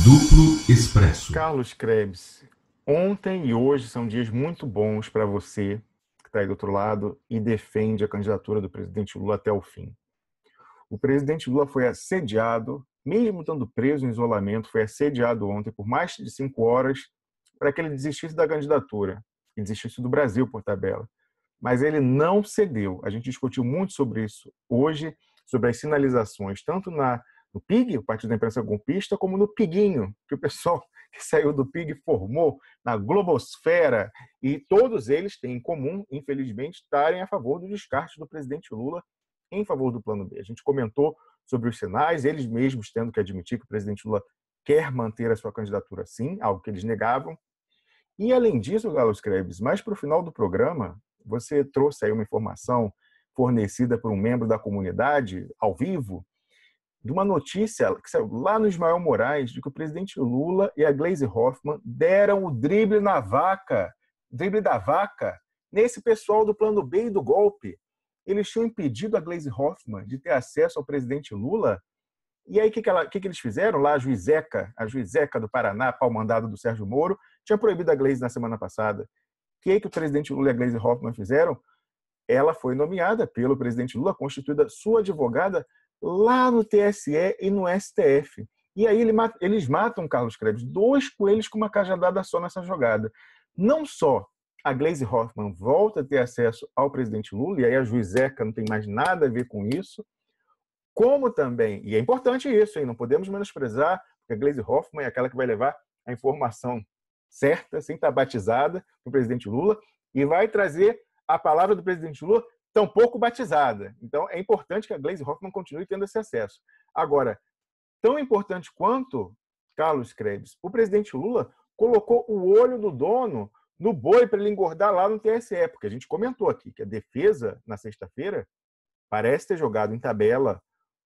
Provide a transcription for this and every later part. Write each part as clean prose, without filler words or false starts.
Duplo Expresso. Carlos Krebs, ontem e hoje são dias muito bons para você que está aí do outro lado e defende a candidatura do presidente Lula até o fim. O presidente Lula foi assediado, mesmo estando preso em isolamento, foi assediado ontem por mais de 5 horas para que ele desistisse da candidatura e desistisse do Brasil, por tabela. Mas ele não cedeu. A gente discutiu muito sobre isso hoje, sobre as sinalizações, tanto no PIG, o Partido da Imprensa Golpista, como no Piguinho, que o pessoal que saiu do PIG formou na Globosfera, e todos eles têm em comum, infelizmente, estarem a favor do descarte do presidente Lula em favor do Plano B. A gente comentou sobre os sinais, eles mesmos tendo que admitir que o presidente Lula quer manter a sua candidatura sim, algo que eles negavam. E, além disso, Carlos Krebs, mais para o final do programa, você trouxe aí uma informação fornecida por um membro da comunidade, ao vivo, de uma notícia que saiu lá no Ismael Moraes, de que o presidente Lula e a Gleisi Hoffmann deram o drible da vaca, nesse pessoal do Plano B e do golpe. Eles tinham impedido a Gleisi Hoffmann de ter acesso ao presidente Lula. E aí, o que eles fizeram? Lá, a juizeca do Paraná, pau-mandado do Sérgio Moro, tinha proibido a Gleisi na semana passada. O que o presidente Lula e a Gleisi Hoffmann fizeram? Ela foi nomeada pelo presidente Lula, constituída sua advogada, lá no TSE e no STF. E aí eles matam, Carlos Krebs, 2 coelhos com uma cajadada só nessa jogada. Não só a Gleisi Hoffmann volta a ter acesso ao presidente Lula, e aí a juizeca não tem mais nada a ver com isso, como também, e é importante isso, hein, não podemos menosprezar, porque a Gleisi Hoffmann é aquela que vai levar a informação certa, sem estar batizada, para o presidente Lula, e vai trazer a palavra do presidente Lula tão pouco batizada. Então, é importante que a Gleisi Hoffmann continue tendo esse acesso. Agora, tão importante quanto, Carlos Krebs, o presidente Lula colocou o olho do dono no boi para ele engordar lá no TSE, porque a gente comentou aqui que a defesa, na sexta-feira, parece ter jogado em tabela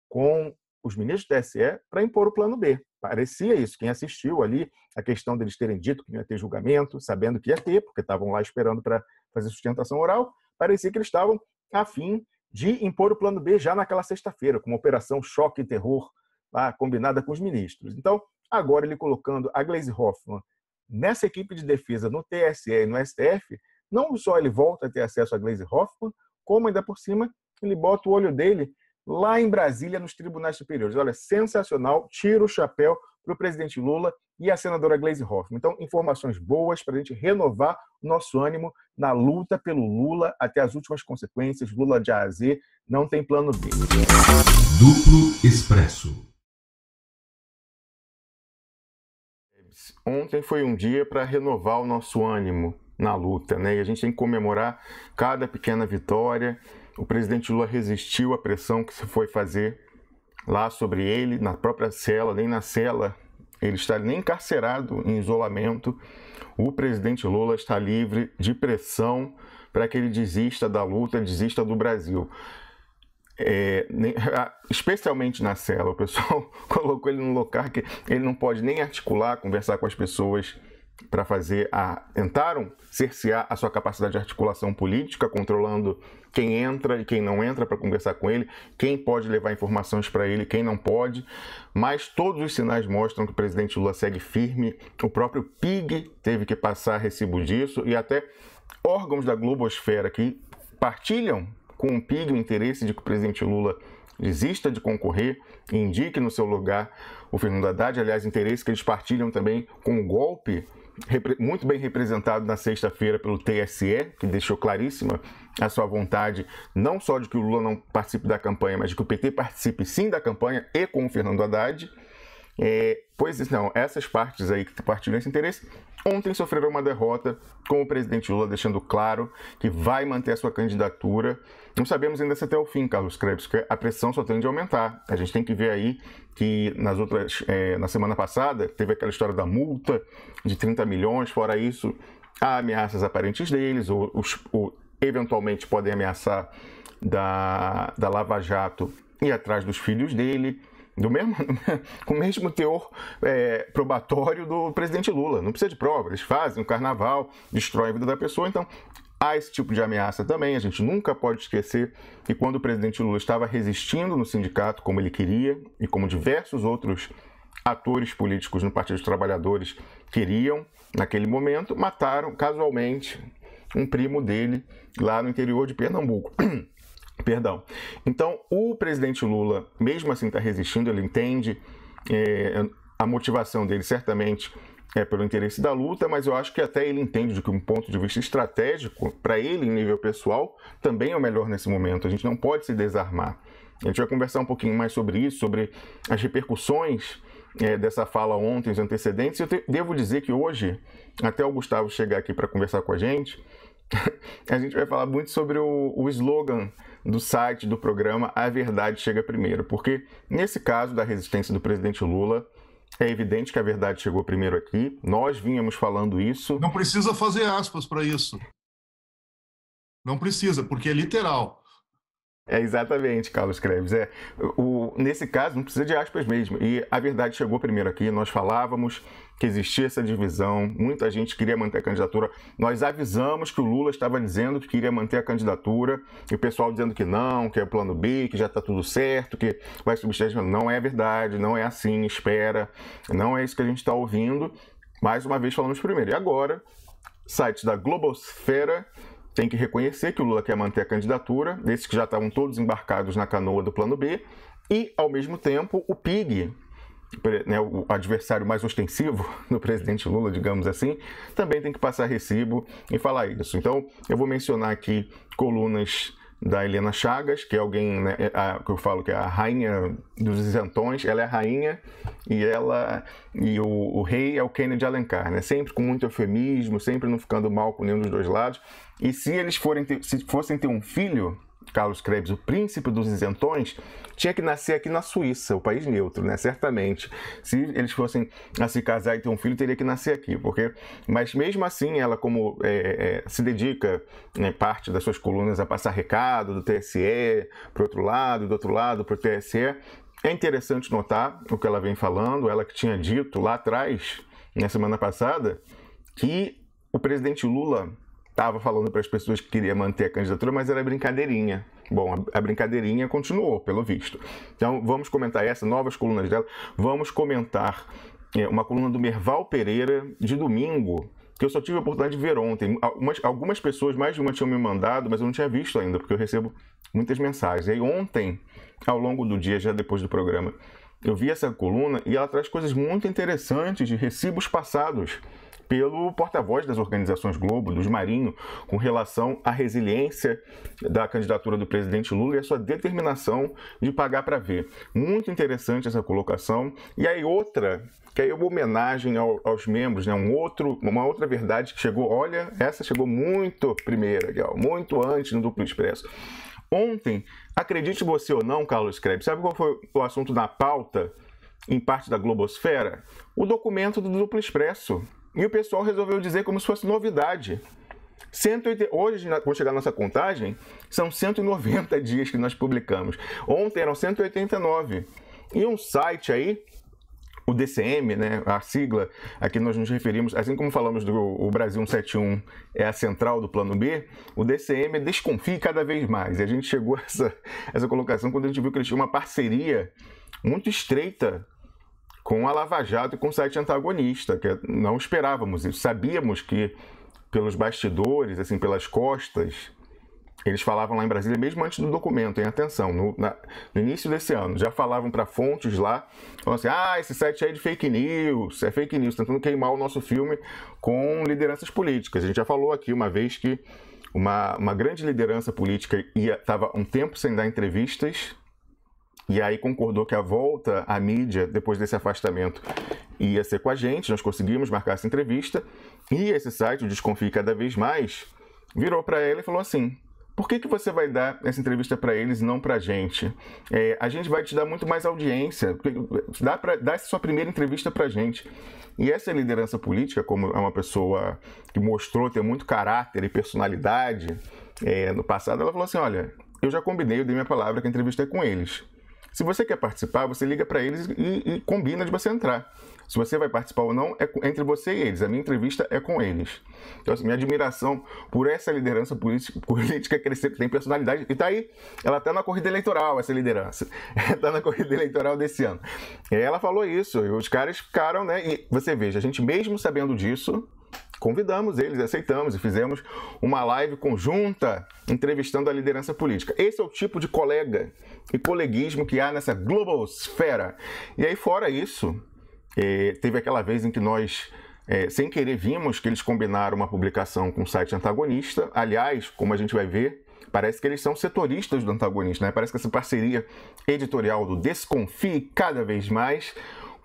com os ministros do TSE para impor o plano B. Parecia isso. Quem assistiu ali, a questão deles terem dito que não ia ter julgamento, sabendo que ia ter, porque estavam lá esperando para fazer sustentação oral, parecia que eles estavam a fim de impor o plano B já naquela sexta-feira, com uma operação choque e terror lá, combinada com os ministros. Então, agora ele colocando a Gleisi Hoffmann nessa equipe de defesa no TSE e no STF, não só ele volta a ter acesso a Gleisi Hoffmann, como ainda por cima ele bota o olho dele lá em Brasília, nos tribunais superiores. Olha, sensacional, tira o chapéu para o presidente Lula e a senadora Gleisi Hoffmann. Então, informações boas para a gente renovar o nosso ânimo na luta pelo Lula até as últimas consequências. Lula de A a Z, não tem plano B. Duplo Expresso. Ontem foi um dia para renovar o nosso ânimo na luta, né? E a gente tem que comemorar cada pequena vitória. O presidente Lula resistiu à pressão que se foi fazer lá sobre ele, na própria cela, nem na cela. Ele está nem encarcerado em isolamento. O presidente Lula está livre de pressão para que ele desista da luta, desista do Brasil. Especialmente na cela, o pessoal colocou ele num lugar que ele não pode nem articular, conversar com as pessoas para tentaram cercear a sua capacidade de articulação política, controlando quem entra e quem não entra para conversar com ele, quem pode levar informações para ele, quem não pode, mas todos os sinais mostram que o presidente Lula segue firme. O próprio PIG teve que passar recibo disso, e até órgãos da Globosfera que partilham com o PIG o interesse de que o presidente Lula desista de concorrer e indique no seu lugar o Fernando Haddad. Aliás, interesse que eles partilham também com o golpe, muito bem representado na sexta-feira pelo TSE, que deixou claríssima a sua vontade, não só de que o Lula não participe da campanha, mas de que o PT participe sim da campanha e com o Fernando Haddad. Pois não, essas partes aí que partilham esse interesse, ontem sofreram uma derrota, com o presidente Lula deixando claro que vai manter a sua candidatura. Não sabemos ainda se até o fim, Carlos Krebs, porque a pressão só tende a aumentar. A gente tem que ver aí que na semana passada teve aquela história da multa de 30 milhões, fora isso, há ameaças aparentes deles, ou eventualmente podem ameaçar da Lava Jato ir atrás dos filhos dele, com o mesmo teor probatório do presidente Lula. Não precisa de prova, eles fazem um carnaval, destroem a vida da pessoa. Então, há esse tipo de ameaça também. A gente nunca pode esquecer que quando o presidente Lula estava resistindo no sindicato como ele queria, e como diversos outros atores políticos no Partido dos Trabalhadores queriam, naquele momento, mataram casualmente um primo dele lá no interior de Pernambuco. Perdão. Então, o presidente Lula, mesmo assim, está resistindo, ele entende a motivação dele, certamente, é pelo interesse da luta, mas eu acho que até ele entende de que um ponto de vista estratégico, para ele, em nível pessoal, também é o melhor nesse momento. A gente não pode se desarmar. A gente vai conversar um pouquinho mais sobre isso, sobre as repercussões dessa fala ontem, os antecedentes. Eu devo dizer que hoje, até o Gustavo chegar aqui para conversar com a gente vai falar muito sobre o slogan do site do programa A Verdade Chega Primeiro, porque nesse caso da resistência do presidente Lula, é evidente que a verdade chegou primeiro aqui, nós vínhamos falando isso. Não precisa fazer aspas para isso. Não precisa, porque é literal. Exatamente, Carlos Kreves. Nesse caso, não precisa de aspas mesmo. E a verdade chegou primeiro aqui. Nós falávamos que existia essa divisão, muita gente queria manter a candidatura. Nós avisamos que o Lula estava dizendo que queria manter a candidatura, e o pessoal dizendo que não, que é o plano B, que já está tudo certo, que vai substituir. Não é verdade, não é assim, espera. Não é isso que a gente está ouvindo. Mais uma vez falamos primeiro. E agora, sites da Globosfera tem que reconhecer que o Lula quer manter a candidatura, desses que já estavam todos embarcados na canoa do plano B, e, ao mesmo tempo, o PIG, né, o adversário mais ostensivo do presidente Lula, digamos assim, também tem que passar recibo e falar isso. Então, eu vou mencionar aqui colunas da Helena Chagas, que é alguém, né, que eu falo que é a rainha dos isentões. Ela é a rainha e o rei é o Kennedy Alencar, né? Sempre com muito eufemismo, sempre não ficando mal com nenhum dos dois lados. E se eles fossem ter um filho, Carlos Kreves, o príncipe dos isentões, tinha que nascer aqui na Suíça, o país neutro, né? Certamente. Se eles fossem a se casar e ter um filho, teria que nascer aqui. Mas mesmo assim, ela como se dedica, né, parte das suas colunas a passar recado do TSE para o outro lado, do outro lado para o TSE, é interessante notar o que ela vem falando, ela que tinha dito lá atrás, na semana passada, que o presidente Lula estava falando para as pessoas que queria manter a candidatura, mas era brincadeirinha. Bom, a brincadeirinha continuou, pelo visto. Então, vamos comentar novas colunas dela. Vamos comentar uma coluna do Merval Pereira, de domingo, que eu só tive a oportunidade de ver ontem. Algumas pessoas, mais de uma, tinham me mandado, mas eu não tinha visto ainda, porque eu recebo muitas mensagens. E aí, ontem, ao longo do dia, já depois do programa, eu vi essa coluna e ela traz coisas muito interessantes de recibos passados pelo porta-voz das organizações Globo, dos Marinho, com relação à resiliência da candidatura do presidente Lula e a sua determinação de pagar para ver. Muito interessante essa colocação. E aí outra, que é uma homenagem aos membros, né? Uma outra verdade que chegou, olha, essa chegou muito primeira, muito antes no Duplo Expresso. Ontem, acredite você ou não, Carlos Kreves, sabe qual foi o assunto na pauta, em parte da Globosfera? O documento do Duplo Expresso. E o pessoal resolveu dizer como se fosse novidade. Hoje, vou chegar na nossa contagem, são 190 dias que nós publicamos. Ontem eram 189. E um site aí, o DCM, né, a sigla a que nós nos referimos, assim como falamos do Brasil 171 é a central do plano B, o DCM desconfia cada vez mais. E a gente chegou a essa colocação quando a gente viu que eles tinham uma parceria muito estreita com a Lava Jato e com o site antagonista, que não esperávamos isso. Sabíamos que, pelos bastidores, assim, pelas costas, eles falavam lá em Brasília, mesmo antes do documento, em atenção, no início desse ano, já falavam para fontes lá, falando assim, esse site aí é de fake news, tentando queimar o nosso filme com lideranças políticas. A gente já falou aqui uma vez que uma grande liderança política estava um tempo sem dar entrevistas, e aí concordou que a volta à mídia, depois desse afastamento, ia ser com a gente. Nós conseguimos marcar essa entrevista. E esse site, o Desconfie Cada Vez Mais, virou para ela e falou assim, por que você vai dar essa entrevista para eles e não para a gente? A gente vai te dar muito mais audiência. Dá essa sua primeira entrevista para a gente. E essa liderança política, como é uma pessoa que mostrou ter muito caráter e personalidade no passado, ela falou assim, olha, eu já combinei, eu dei minha palavra que a entrevista é com eles. Se você quer participar, você liga para eles e combina de você entrar. Se você vai participar ou não, é entre você e eles. A minha entrevista é com eles. Então, assim, minha admiração por essa liderança política crescer, que tem personalidade. E tá aí, ela está na corrida eleitoral, essa liderança. Está na corrida eleitoral desse ano. E ela falou isso, e os caras ficaram, né? E você veja, a gente mesmo sabendo disso, convidamos eles, aceitamos e fizemos uma live conjunta entrevistando a liderança política. Esse é o tipo de colega e coleguismo que há nessa globosfera. E aí, fora isso, teve aquela vez em que nós, sem querer, vimos que eles combinaram uma publicação com o site antagonista. Aliás, como a gente vai ver, parece que eles são setoristas do antagonista, né? Parece que essa parceria editorial do Desconfie cada vez mais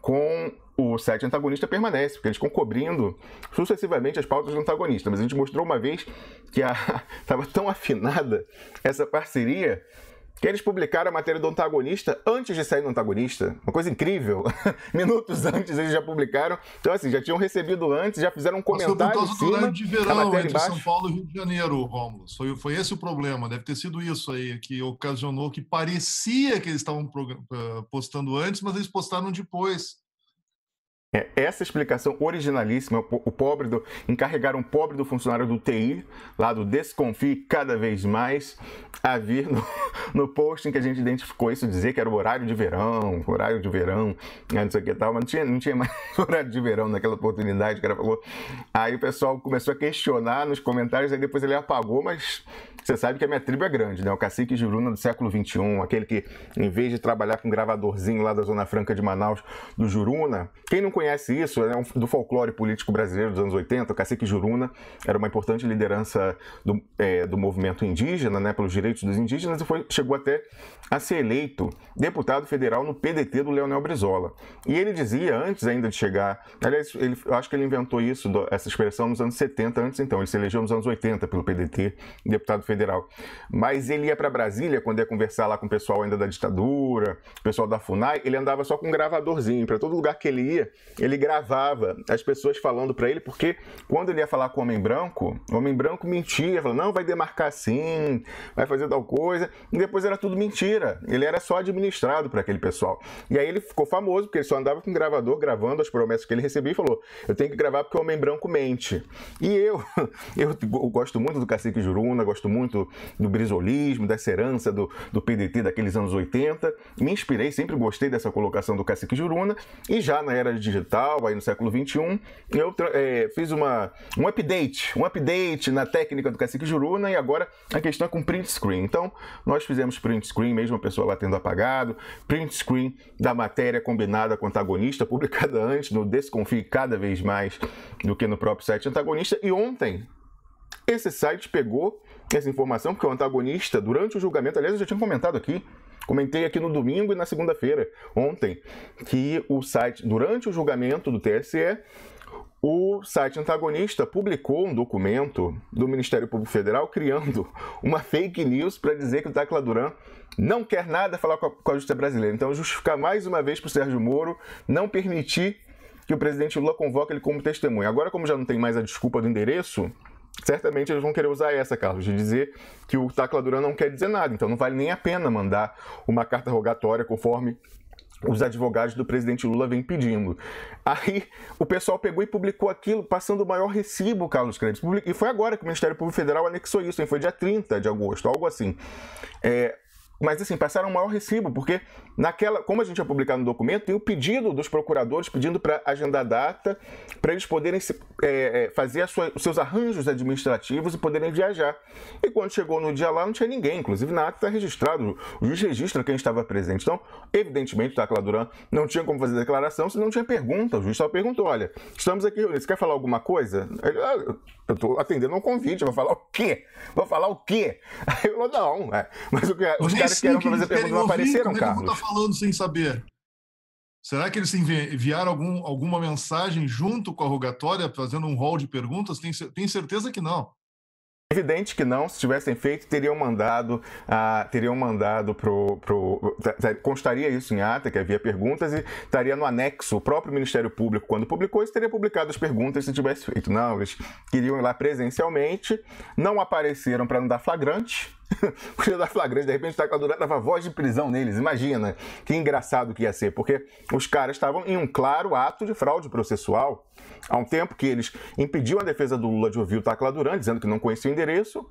com o site antagonista permanece, porque eles estão cobrindo sucessivamente as pautas do antagonista. Mas a gente mostrou uma vez que estava tão afinada essa parceria que eles publicaram a matéria do antagonista antes de sair do antagonista. Uma coisa incrível. Minutos antes eles já publicaram. Então, assim, já tinham recebido antes, já fizeram um comentário em cima, de verão a matéria entre embaixo. São Paulo e Rio de Janeiro, Rômulo. Foi esse o problema. Deve ter sido isso aí que ocasionou, que parecia que eles estavam postando antes, mas eles postaram depois. Essa explicação originalíssima, encarregaram o pobre do funcionário do TI, lá do Desconfie cada vez mais, a vir no post em que a gente identificou isso, dizer que era o horário de verão, não sei o que tal, mas não tinha mais horário de verão naquela oportunidade que ela falou. Aí o pessoal começou a questionar nos comentários, aí depois ele apagou, mas você sabe que a minha tribo é grande, né? O cacique Juruna do século XXI, aquele que, em vez de trabalhar com um gravadorzinho lá da Zona Franca de Manaus, do Juruna, quem não conhece isso, é do folclore político brasileiro dos anos 80, o cacique Juruna era uma importante liderança do movimento indígena, né, pelos direitos dos indígenas, e chegou até a ser eleito deputado federal no PDT do Leonel Brizola. E ele dizia, antes ainda de chegar, aliás, eu acho que ele inventou essa expressão nos anos 70, então, ele se elegeu nos anos 80 pelo PDT, deputado federal. Mas ele ia para Brasília, quando ia conversar lá com o pessoal ainda da ditadura, o pessoal da FUNAI, ele andava só com um gravadorzinho, para todo lugar que ele ia, ele gravava as pessoas falando para ele, porque quando ele ia falar com o homem branco mentia, falando, não, vai demarcar assim, vai fazer tal coisa, e depois era tudo mentira, ele era só administrado para aquele pessoal. E aí ele ficou famoso, porque ele só andava com um gravador, gravando as promessas que ele recebia e falou, eu tenho que gravar porque o homem branco mente. E eu gosto muito do cacique Juruna, gosto muito do brizolismo, dessa herança do PDT daqueles anos 80, me inspirei, sempre gostei dessa colocação do cacique Juruna, e já na era digital, aí no século XXI, eu fiz um update na técnica do cacique Juruna, e agora a questão é com print screen. Então, nós fizemos print screen, mesmo a pessoa lá tendo apagado, print screen da matéria combinada com o antagonista, publicada antes no Desconfie cada vez mais do que no próprio site antagonista, e ontem esse site pegou essa informação, porque o antagonista, durante o julgamento, aliás, eu já tinha comentado aqui, comentei aqui no domingo e na segunda-feira, ontem, que o site, durante o julgamento do TSE, o site antagonista publicou um documento do Ministério Público Federal criando uma fake news para dizer que o Tacla Duran não quer nada falar com a justiça brasileira. Então, justificar mais uma vez para o Sérgio Moro não permitir que o presidente Lula convoque ele como testemunha. Agora, como já não tem mais a desculpa do endereço, certamente eles vão querer usar essa, Carlos, de dizer que o Tacla Duran não quer dizer nada. Então, não vale nem a pena mandar uma carta rogatória conforme os advogados do presidente Lula vêm pedindo. Aí o pessoal pegou e publicou aquilo, passando o maior recibo, Carlos Krebs. E foi agora que o Ministério Público Federal anexou isso, hein? Foi dia 30 de agosto, algo assim. Mas assim, passaram o maior recibo, porque como a gente ia publicar no documento, tem o pedido dos procuradores pedindo para agendar data, para eles poderem fazer os seus arranjos administrativos e poderem viajar. E quando chegou no dia lá, não tinha ninguém, inclusive na ata está registrado, o juiz registra quem estava presente. Então, evidentemente, o Tacla Duran não tinha como fazer declaração, se não tinha pergunta. O juiz só perguntou, olha, estamos aqui reunidos, você quer falar alguma coisa? Ele, eu estou atendendo um convite, vou falar o quê? Vou falar o quê? Aí ele falou, não, mas os caras que eram para fazer pergunta não apareceram, Carlos. Como é que eu vou estar falando sem saber? Será que eles enviaram alguma mensagem junto com a rogatória, fazendo um rol de perguntas? Tenho certeza que não. Evidente que não, se tivessem feito, teriam mandado constaria isso em ata, que havia perguntas, e estaria no anexo. O próprio Ministério Público, quando publicou isso, teria publicado as perguntas se tivesse feito. Não, eles queriam ir lá presencialmente, não apareceram para não dar flagrante, Podia dar flagrante, de repente o Tacla Duran dava voz de prisão neles. Imagina que engraçado que ia ser, porque os caras estavam em um claro ato de fraude processual. Há um tempo que eles impediam a defesa do Lula de ouvir o Tacla Duran, dizendo que não conhecia o endereço.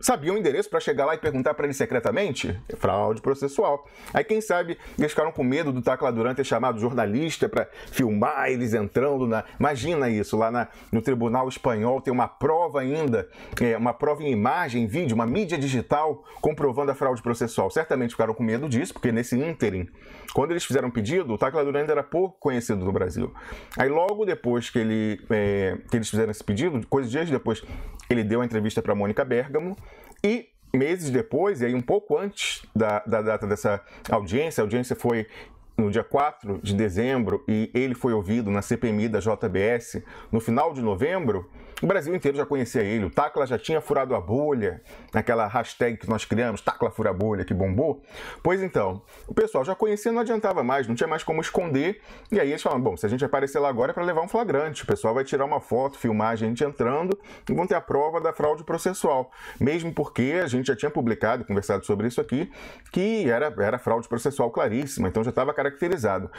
Sabiam o endereço para chegar lá e perguntar para ele secretamente? Fraude processual. Aí, quem sabe, eles ficaram com medo do Tacla Duran ter chamado jornalista para filmar eles entrando na... Imagina isso, lá no Tribunal Espanhol tem uma prova ainda, uma prova em imagem, vídeo, uma mídia digital comprovando a fraude processual. Certamente ficaram com medo disso, porque nesse ínterim, quando eles fizeram o pedido, o Tacla Duran ainda era pouco conhecido no Brasil. Aí, logo depois que eles fizeram esse pedido, dias depois, ele deu a entrevista para Mônica Bergamo. E meses depois, e aí um pouco antes da data dessa audiência, a audiência foi no dia 4 de dezembro e ele foi ouvido na CPMI da JBS no final de novembro, o Brasil inteiro já conhecia ele. O Tacla já tinha furado a bolha, naquela hashtag que nós criamos, Tacla Fura Bolha, que bombou. Pois então, o pessoal já conhecia, não adiantava mais, não tinha mais como esconder. E aí eles falaram, bom, se a gente aparecer lá agora é para levar um flagrante. O pessoal vai tirar uma foto, filmar a gente entrando e vão ter a prova da fraude processual. Mesmo porque a gente já tinha publicado, conversado sobre isso aqui, que era fraude processual claríssima, então já estava caracterizado.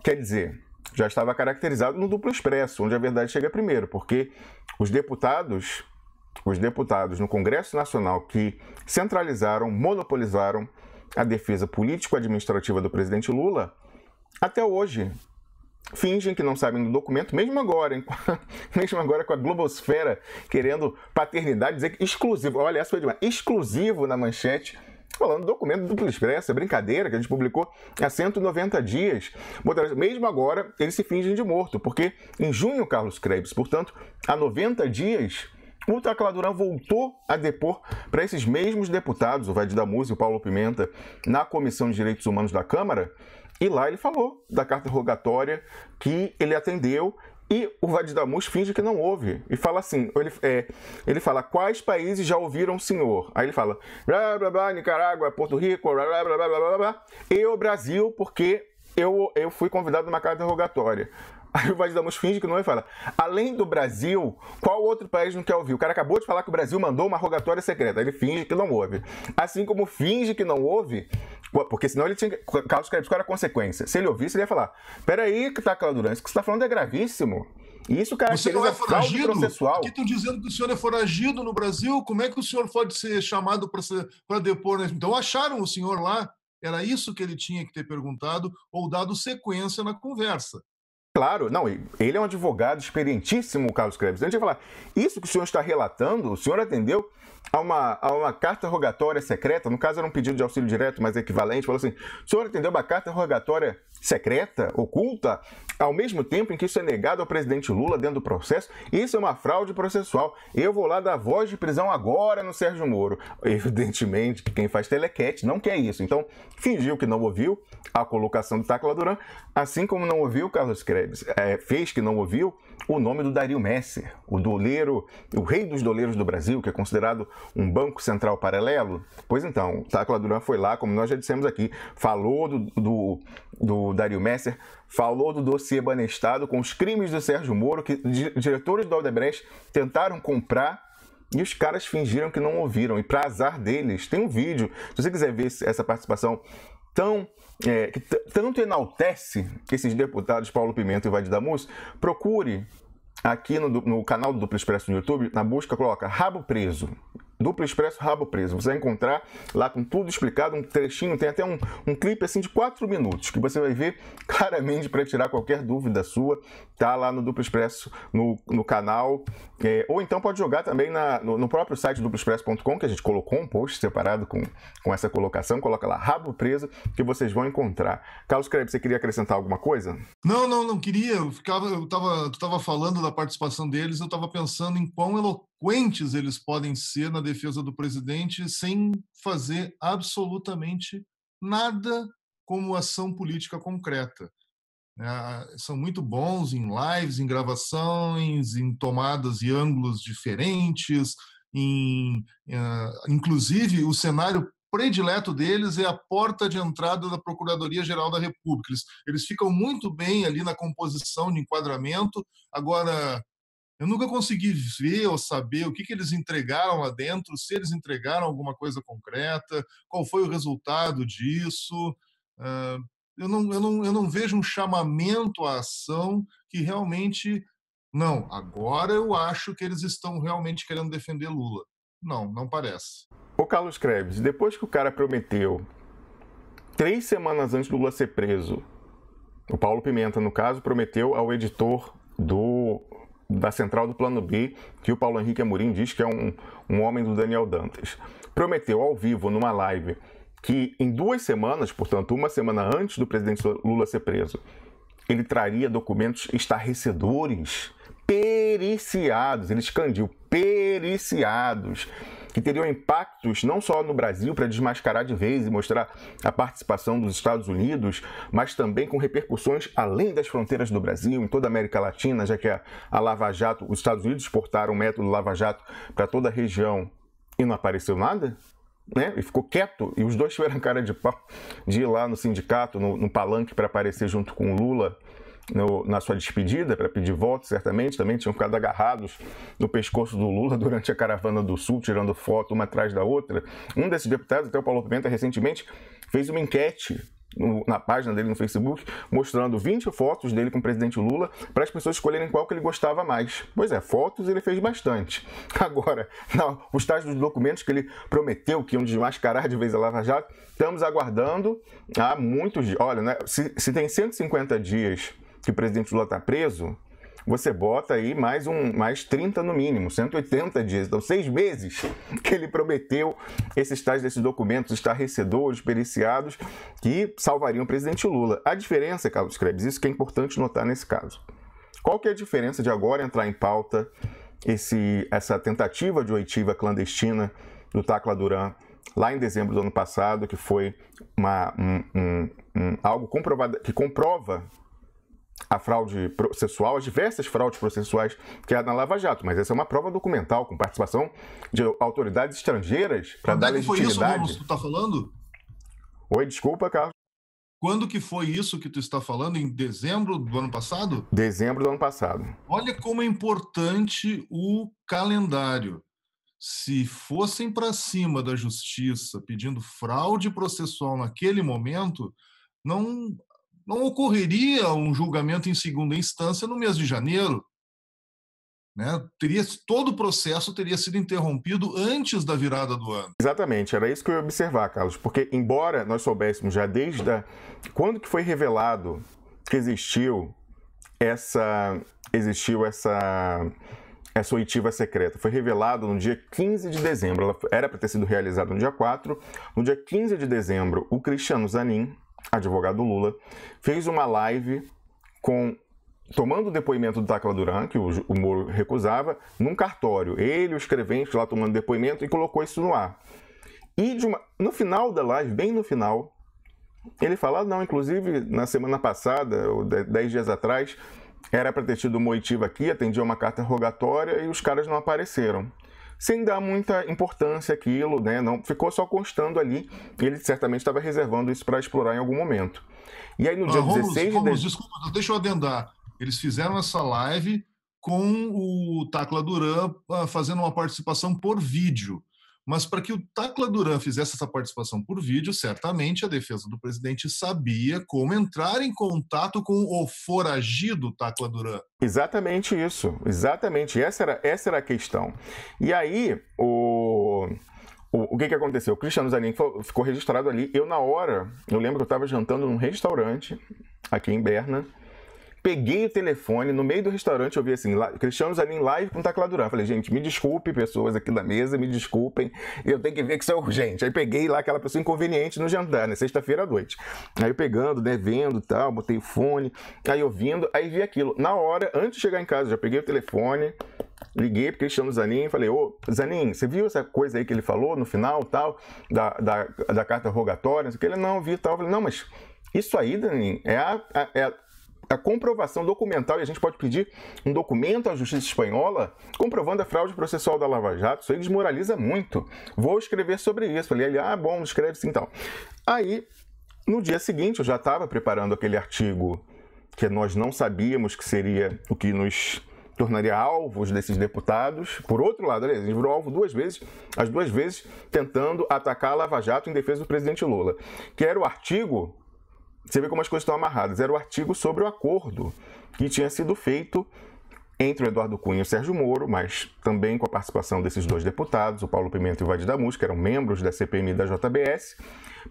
Quer dizer, já estava caracterizado no duplo expresso, onde a verdade chega primeiro, porque os deputados no Congresso Nacional que centralizaram, monopolizaram a defesa político-administrativa do presidente Lula, até hoje fingem que não sabem do documento, mesmo agora, hein? Mesmo agora com a globosfera querendo paternidade, dizer que exclusivo, olha, essa foi demais, exclusivo na manchete, falando do documento do Duplo Expresso, é brincadeira que a gente publicou há 190 dias. Mesmo agora, eles se fingem de morto, porque em junho, Carlos Krebs, portanto, há 90 dias, o Tacla Duran voltou a depor para esses mesmos deputados, o Vaid Damus e o Paulo Pimenta, na Comissão de Direitos Humanos da Câmara, e lá ele falou da carta rogatória que ele atendeu. E o Vaid Damus finge que não ouve. E fala assim, ele fala, quais países já ouviram o senhor? Aí ele fala, blá, blá, blá, Nicarágua, Porto Rico, blá, blá, blá, blá, blá, blá, e o Brasil, porque eu fui convidado numa carta rogatória. Aí o Vaid Damus finge que não ouve e fala, além do Brasil, qual outro país não quer ouvir? O cara acabou de falar que o Brasil mandou uma rogatória secreta. Ele finge que não ouve. Assim como finge que não ouve, porque senão ele tinha... Carlos Krebs, qual era a consequência? Se ele ouvisse, ele ia falar, peraí, Tacla Duran, isso que você está falando é gravíssimo. E isso caracteriza fraude processual. Aqui estão dizendo que o senhor é foragido no Brasil, como é que o senhor pode ser chamado para depor? Né? Então acharam o senhor lá, era isso que ele tinha que ter perguntado ou dado sequência na conversa. Claro, não, ele é um advogado experientíssimo, Carlos Krebs. A gente vai falar, isso que o senhor está relatando, o senhor atendeu a uma carta rogatória secreta, no caso era um pedido de auxílio direto, mas equivalente, falou assim, o senhor atendeu uma carta rogatória secreta, oculta, ao mesmo tempo em que isso é negado ao presidente Lula dentro do processo, isso é uma fraude processual. Eu vou lá dar voz de prisão agora no Sérgio Moro. Evidentemente que quem faz telequete não quer isso, então fingiu que não ouviu a colocação do Tacla Duran, assim como não ouviu Carlos Krebs, fez que não ouviu o nome do Dario Messer, o doleiro, o rei dos doleiros do Brasil, que é considerado um banco central paralelo. Pois então, o Tacla Duran foi lá, como nós já dissemos aqui, falou do Dario Messer, falou do dossiê Banestado com os crimes do Sérgio Moro, que diretores do Odebrecht tentaram comprar e os caras fingiram que não ouviram. E para azar deles, tem um vídeo, se você quiser ver essa participação que tanto enaltece esses deputados Paulo Pimenta e Vaid Damus, procure aqui no canal do Duplo Expresso no YouTube, na busca, coloca Rabo Preso. Duplo Expresso Rabo Preso. Você vai encontrar lá com tudo explicado, um trechinho, tem até um clipe assim de 4 minutos, que você vai ver claramente para tirar qualquer dúvida sua. Tá lá no Duplo Expresso, no canal. Ou então pode jogar também no próprio site duploexpresso.com, que a gente colocou um post separado com essa colocação. Coloca lá Rabo Preso, que vocês vão encontrar. Carlos Krebs, você queria acrescentar alguma coisa? Não queria. Tu estava falando da participação deles, eu estava pensando em quão eloquentes eles podem ser na defesa do presidente sem fazer absolutamente nada como ação política concreta. São muito bons em lives, em gravações, em tomadas e ângulos diferentes, inclusive o cenário predileto deles é a porta de entrada da Procuradoria-Geral da República. Eles ficam muito bem ali na composição de enquadramento. Agora, Eu nunca consegui ver ou saber o que eles entregaram lá dentro, se eles entregaram alguma coisa concreta, qual foi o resultado disso. Eu não vejo um chamamento à ação que realmente... Não, agora eu acho que eles estão realmente querendo defender Lula. Não, não parece. Ô Carlos Krebs, depois que o cara prometeu, 3 semanas antes do Lula ser preso, o Paulo Pimenta, no caso, prometeu ao editor da Central do Plano B, que o Paulo Henrique Amorim diz que é um homem do Daniel Dantas, prometeu ao vivo, numa live, que em 2 semanas, portanto, 1 semana antes do presidente Lula ser preso, ele traria documentos estarrecedores, periciados, ele escandiu, periciados, que teriam impactos não só no Brasil para desmascarar de vez e mostrar a participação dos Estados Unidos, mas também com repercussões além das fronteiras do Brasil, em toda a América Latina, já que a Lava Jato, os Estados Unidos exportaram o método Lava Jato para toda a região e não apareceu nada, né? E ficou quieto, e os dois tiveram cara de pau de ir lá no sindicato, no palanque, para aparecer junto com o Lula na sua despedida, para pedir voto, certamente. Também tinham ficado agarrados no pescoço do Lula durante a Caravana do Sul, tirando foto uma atrás da outra. Um desses deputados, até o Paulo Pimenta, recentemente fez uma enquete na página dele no Facebook, mostrando 20 fotos dele com o presidente Lula para as pessoas escolherem qual que ele gostava mais. Pois é, fotos ele fez bastante. Agora, os tais dos documentos que ele prometeu que iam desmascarar de vez a Lava Jato, estamos aguardando há muitos dias. Olha, né, se tem 150 dias que o presidente Lula está preso, você bota aí mais 30 no mínimo, 180 dias. Então, 6 meses que ele prometeu esses documentos estarrecedores, periciados, que salvariam o presidente Lula. A diferença, Carlos Krebs, isso que é importante notar nesse caso. Qual que é a diferença de agora entrar em pauta essa tentativa de oitiva clandestina do Tacla Duran lá em dezembro do ano passado, que foi algo comprovado, que comprova a fraude processual, as diversas fraudes processuais que há na Lava Jato, mas essa é uma prova documental, com participação de autoridades estrangeiras para dar legitimidade. Foi isso que tu está falando? Oi, desculpa, Carlos. Quando que foi isso que tu está falando? Em dezembro do ano passado? Dezembro do ano passado. Olha como é importante o calendário. Se fossem para cima da justiça pedindo fraude processual naquele momento, não ocorreria um julgamento em segunda instância no mês de janeiro. Né? Todo o processo teria sido interrompido antes da virada do ano. Exatamente, era isso que eu ia observar, Carlos, porque embora nós soubéssemos já quando que foi revelado que existiu essa oitiva secreta, foi revelado no dia 15 de dezembro, ela era para ter sido realizada no dia 4, no dia 15 de dezembro, o Cristiano Zanin, advogado do Lula, fez uma live tomando o depoimento do Tacla Duran, que o Moro recusava, num cartório. Ele e o escrevente lá tomando depoimento e colocou isso no ar. E no final da live, bem no final, ele fala, não, inclusive na semana passada, ou 10 dias atrás, era para ter tido uma oitiva aqui, atendia uma carta rogatória e os caras não apareceram. Sem dar muita importância àquilo, né? Não, ficou só constando ali, e ele certamente estava reservando isso para explorar em algum momento. E aí no dia 16 de dezembro... Desculpa, deixa eu adendar. Eles fizeram essa live com o Tacla Duran fazendo uma participação por vídeo. Mas para que o Tacla Duran fizesse essa participação por vídeo, certamente a defesa do presidente sabia como entrar em contato com o foragido Tacla Duran. Exatamente isso, exatamente. Essa era a questão. E aí, o que aconteceu? O Cristiano Zanin ficou registrado ali. Eu lembro que eu estava jantando num restaurante aqui em Berna. Peguei o telefone, no meio do restaurante eu vi assim, Cristiano Zanin live com Tacla Duran. Falei, gente, me desculpe, pessoas aqui da mesa, me desculpem, eu tenho que ver que isso é urgente. Aí peguei lá aquela pessoa inconveniente no jantar, né, sexta-feira à noite. Aí eu pegando, né, vendo e tal, botei o fone, aí ouvindo, aí vi aquilo. Na hora, antes de chegar em casa, já peguei o telefone, liguei pro Cristiano Zanin e falei, ô, Zanin, você viu essa coisa aí que ele falou no final, tal, da carta rogatória? Não sei o que. Ele, não, vi e tal. Eu falei, não, mas isso aí, Zanin, é a comprovação documental, e a gente pode pedir um documento à justiça espanhola comprovando a fraude processual da Lava Jato. Isso aí desmoraliza muito. Vou escrever sobre isso. Falei, bom, escreve sim, então. Aí, no dia seguinte, eu já estava preparando aquele artigo que nós não sabíamos que seria o que nos tornaria alvos desses deputados. Por outro lado, aliás, a gente virou alvo duas vezes, as duas vezes tentando atacar a Lava Jato em defesa do presidente Lula, que era o artigo, você vê como as coisas estão amarradas, era o artigo sobre o acordo que tinha sido feito entre o Eduardo Cunha e o Sérgio Moro, mas também com a participação desses dois deputados, o Paulo Pimenta e o Vade da Musca, que eram membros da CPMI da JBS,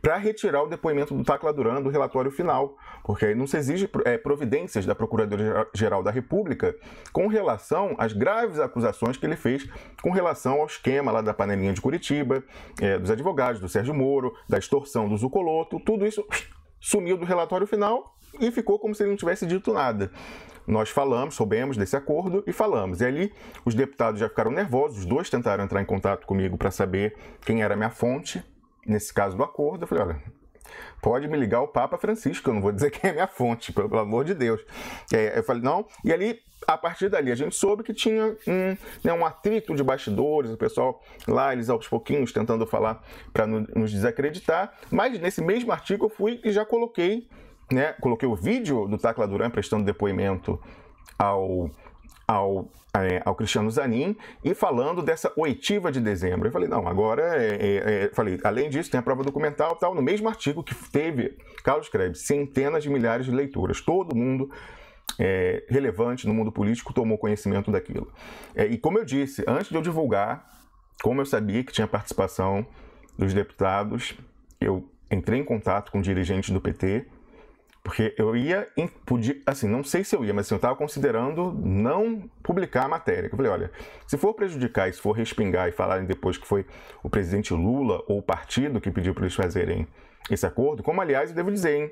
para retirar o depoimento do Tacla Duran do relatório final, porque aí não se exige providências da Procuradoria-Geral da República com relação às graves acusações que ele fez com relação ao esquema lá da panelinha de Curitiba, dos advogados, do Sérgio Moro, da extorsão do Zucoloto, tudo isso sumiu do relatório final e ficou como se ele não tivesse dito nada. Nós falamos, soubemos desse acordo e falamos. E ali os deputados já ficaram nervosos, os dois tentaram entrar em contato comigo para saber quem era a minha fonte, nesse caso do acordo. Eu falei, olha, pode me ligar o Papa Francisco, eu não vou dizer quem é a minha fonte, pelo amor de Deus. Eu falei, não. E ali, a partir dali, a gente soube que tinha um atrito de bastidores, o pessoal lá, eles aos pouquinhos tentando falar para nos desacreditar. Mas nesse mesmo artigo eu fui e já coloquei o vídeo do Tacla Duran prestando depoimento ao Cristiano Zanin e falando dessa oitiva de dezembro. Eu falei, não, agora, falei, além disso, tem a prova documental tal, no mesmo artigo que teve, Carlos Krebs, centenas de milhares de leituras. Todo mundo relevante no mundo político tomou conhecimento daquilo. E como eu disse, antes de eu divulgar, como eu sabia que tinha participação dos deputados, eu entrei em contato com dirigentes do PT, porque eu não sei se eu ia, mas eu estava considerando não publicar a matéria. Eu falei, olha, se for prejudicar e se for respingar e falarem depois que foi o presidente Lula ou o partido que pediu para eles fazerem esse acordo, como aliás eu devo dizer, hein,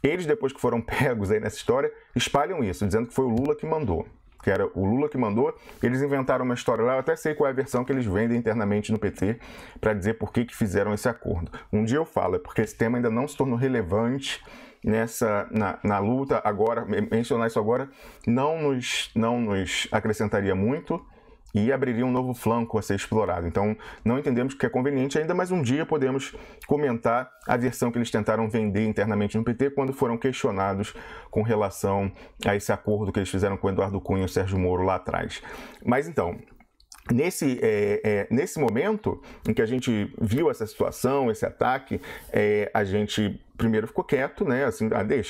eles depois que foram pegos aí nessa história, espalham isso, dizendo que foi o Lula que mandou. Que era o Lula que mandou, eles inventaram uma história lá, eu até sei qual é a versão que eles vendem internamente no PT para dizer por que fizeram esse acordo. Um dia eu falo, é porque esse tema ainda não se tornou relevante na luta. Agora, mencionar isso agora não nos acrescentaria muito e abriria um novo flanco a ser explorado. Então, não entendemos que é conveniente ainda, mas um dia podemos comentar a versão que eles tentaram vender internamente no PT quando foram questionados com relação a esse acordo que eles fizeram com o Eduardo Cunha e o Sérgio Moro lá atrás. Mas então, nesse momento em que a gente viu essa situação, esse ataque, a gente primeiro ficou quieto, né? Assim,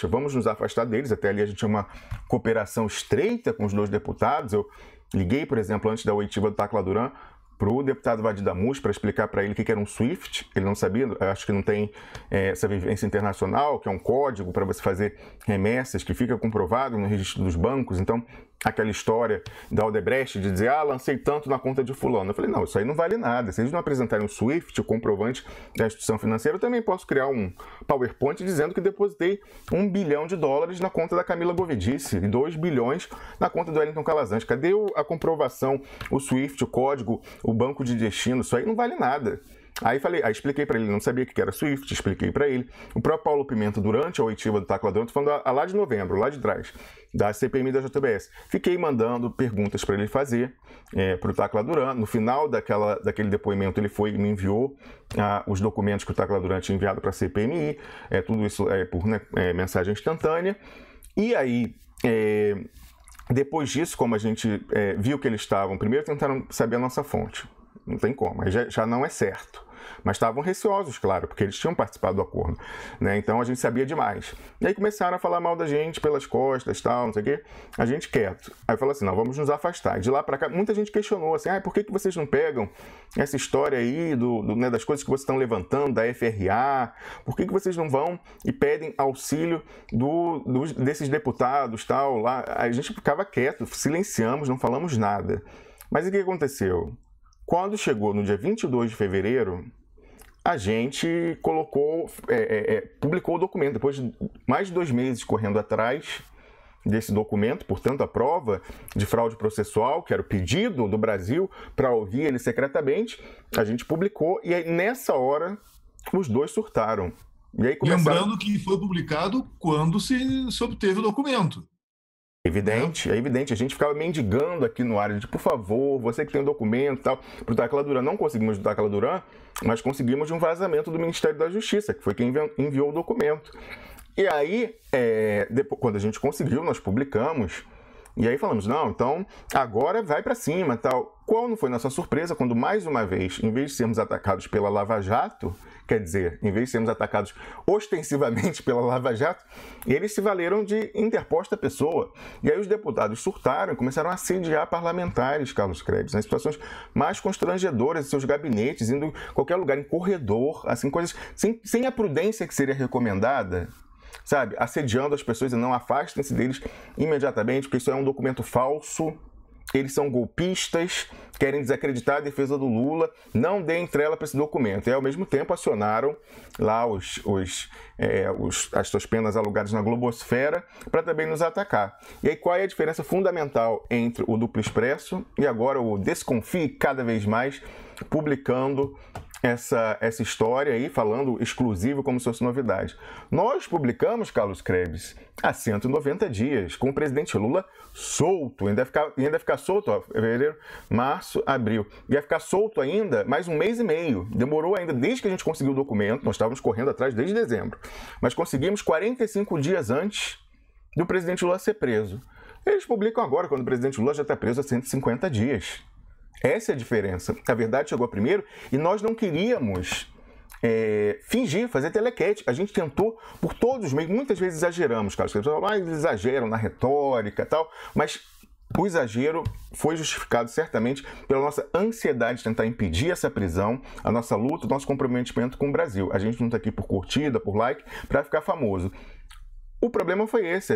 vamos nos afastar deles. Até ali a gente tinha uma cooperação estreita com os dois deputados. Eu liguei, por exemplo, antes da oitiva do Tacla Duran, para o deputado Vade da Musca para explicar para ele o que era um SWIFT. Ele não sabia, acho que não tem essa vivência internacional, que é um código para você fazer remessas, que fica comprovado no registro dos bancos. Então, aquela história da Odebrecht de dizer, lancei tanto na conta de fulano. Eu falei, não, isso aí não vale nada. Se eles não apresentarem um SWIFT, o comprovante da instituição financeira, eu também posso criar um PowerPoint dizendo que depositei $1 bilhão na conta da Camila Govidice e 2 bilhões na conta do Wellington Calazans. Cadê a comprovação, o SWIFT, o código, o banco de destino? Isso aí não vale nada. Aí expliquei para ele, não sabia o que era SWIFT, expliquei para ele. O próprio Paulo Pimenta, durante a oitiva do Tacla Duran, estou falando lá de novembro, lá de trás, da CPMI da JBS, fiquei mandando perguntas para ele fazer para o Tacla Duran. No final daquele depoimento, ele foi e me enviou os documentos que o Tacla Duran tinha enviado para a CPMI, tudo isso por mensagem instantânea. E aí, depois disso, como a gente viu que eles estavam, primeiro tentaram saber a nossa fonte. Não tem como, aí já não é certo. Mas estavam receosos, claro, porque eles tinham participado do acordo, né? Então a gente sabia demais. E aí começaram a falar mal da gente pelas costas, tal, não sei o quê. A gente quieto. Aí falou assim, não, vamos nos afastar. E de lá para cá, muita gente questionou assim, por que vocês não pegam essa história aí das coisas que vocês estão levantando, da FRA? Por que vocês não vão e pedem auxílio desses deputados, tal, lá? A gente ficava quieto, silenciamos, não falamos nada. Mas o que aconteceu? Quando chegou no dia 22 de fevereiro, a gente publicou o documento. Depois de mais de 2 meses correndo atrás desse documento, portanto, a prova de fraude processual, que era o pedido do Brasil para ouvir ele secretamente, a gente publicou e aí, nessa hora, os dois surtaram. E aí Lembrando que foi publicado quando se obteve o documento. É evidente. A gente ficava mendigando aqui no ar, por favor, você que tem o documento e tal, pro Tacla Duran. Não conseguimos do Tacla Duran, mas conseguimos de um vazamento do Ministério da Justiça, que foi quem enviou o documento. E aí, depois, quando a gente conseguiu, nós publicamos, E aí falamos, não, então agora vai para cima, tal. Qual não foi nossa surpresa quando, mais uma vez, em vez de sermos atacados pela Lava Jato, quer dizer, em vez de sermos atacados ostensivamente pela Lava Jato, eles se valeram de interposta pessoa. E aí os deputados surtaram e começaram a assediar parlamentares, Carlos Krebs, nas situações mais constrangedoras de seus gabinetes, indo em qualquer lugar, em corredor, assim, coisas sem a prudência que seria recomendada, sabe, assediando as pessoas e não afastem-se deles imediatamente, porque isso é um documento falso, eles são golpistas, querem desacreditar a defesa do Lula, não deem trela para esse documento. E ao mesmo tempo acionaram lá as suas penas alugadas na Globosfera para também nos atacar. E aí qual é a diferença fundamental entre o Duplo Expresso e agora o Desconfie cada vez mais, publicando essa história aí, falando exclusivo como se fosse novidade. Nós publicamos, Carlos Krebs, há 190 dias, com o presidente Lula solto, ainda ficar solto, ó, fevereiro, março, abril, ia ficar solto ainda mais um mês e meio, demorou ainda desde que a gente conseguiu o documento, nós estávamos correndo atrás desde dezembro, mas conseguimos 45 dias antes do presidente Lula ser preso. Eles publicam agora, quando o presidente Lula já está preso há 150 dias. Essa é a diferença. A verdade chegou primeiro e nós não queríamos fingir, fazer telequete. A gente tentou por todos os meios, muitas vezes exageramos, Carlos. Eles exageram na retórica e tal, mas o exagero foi justificado certamente pela nossa ansiedade de tentar impedir essa prisão, a nossa luta, o nosso comprometimento com o Brasil. A gente não está aqui por curtida, por like, para ficar famoso. O problema foi esse,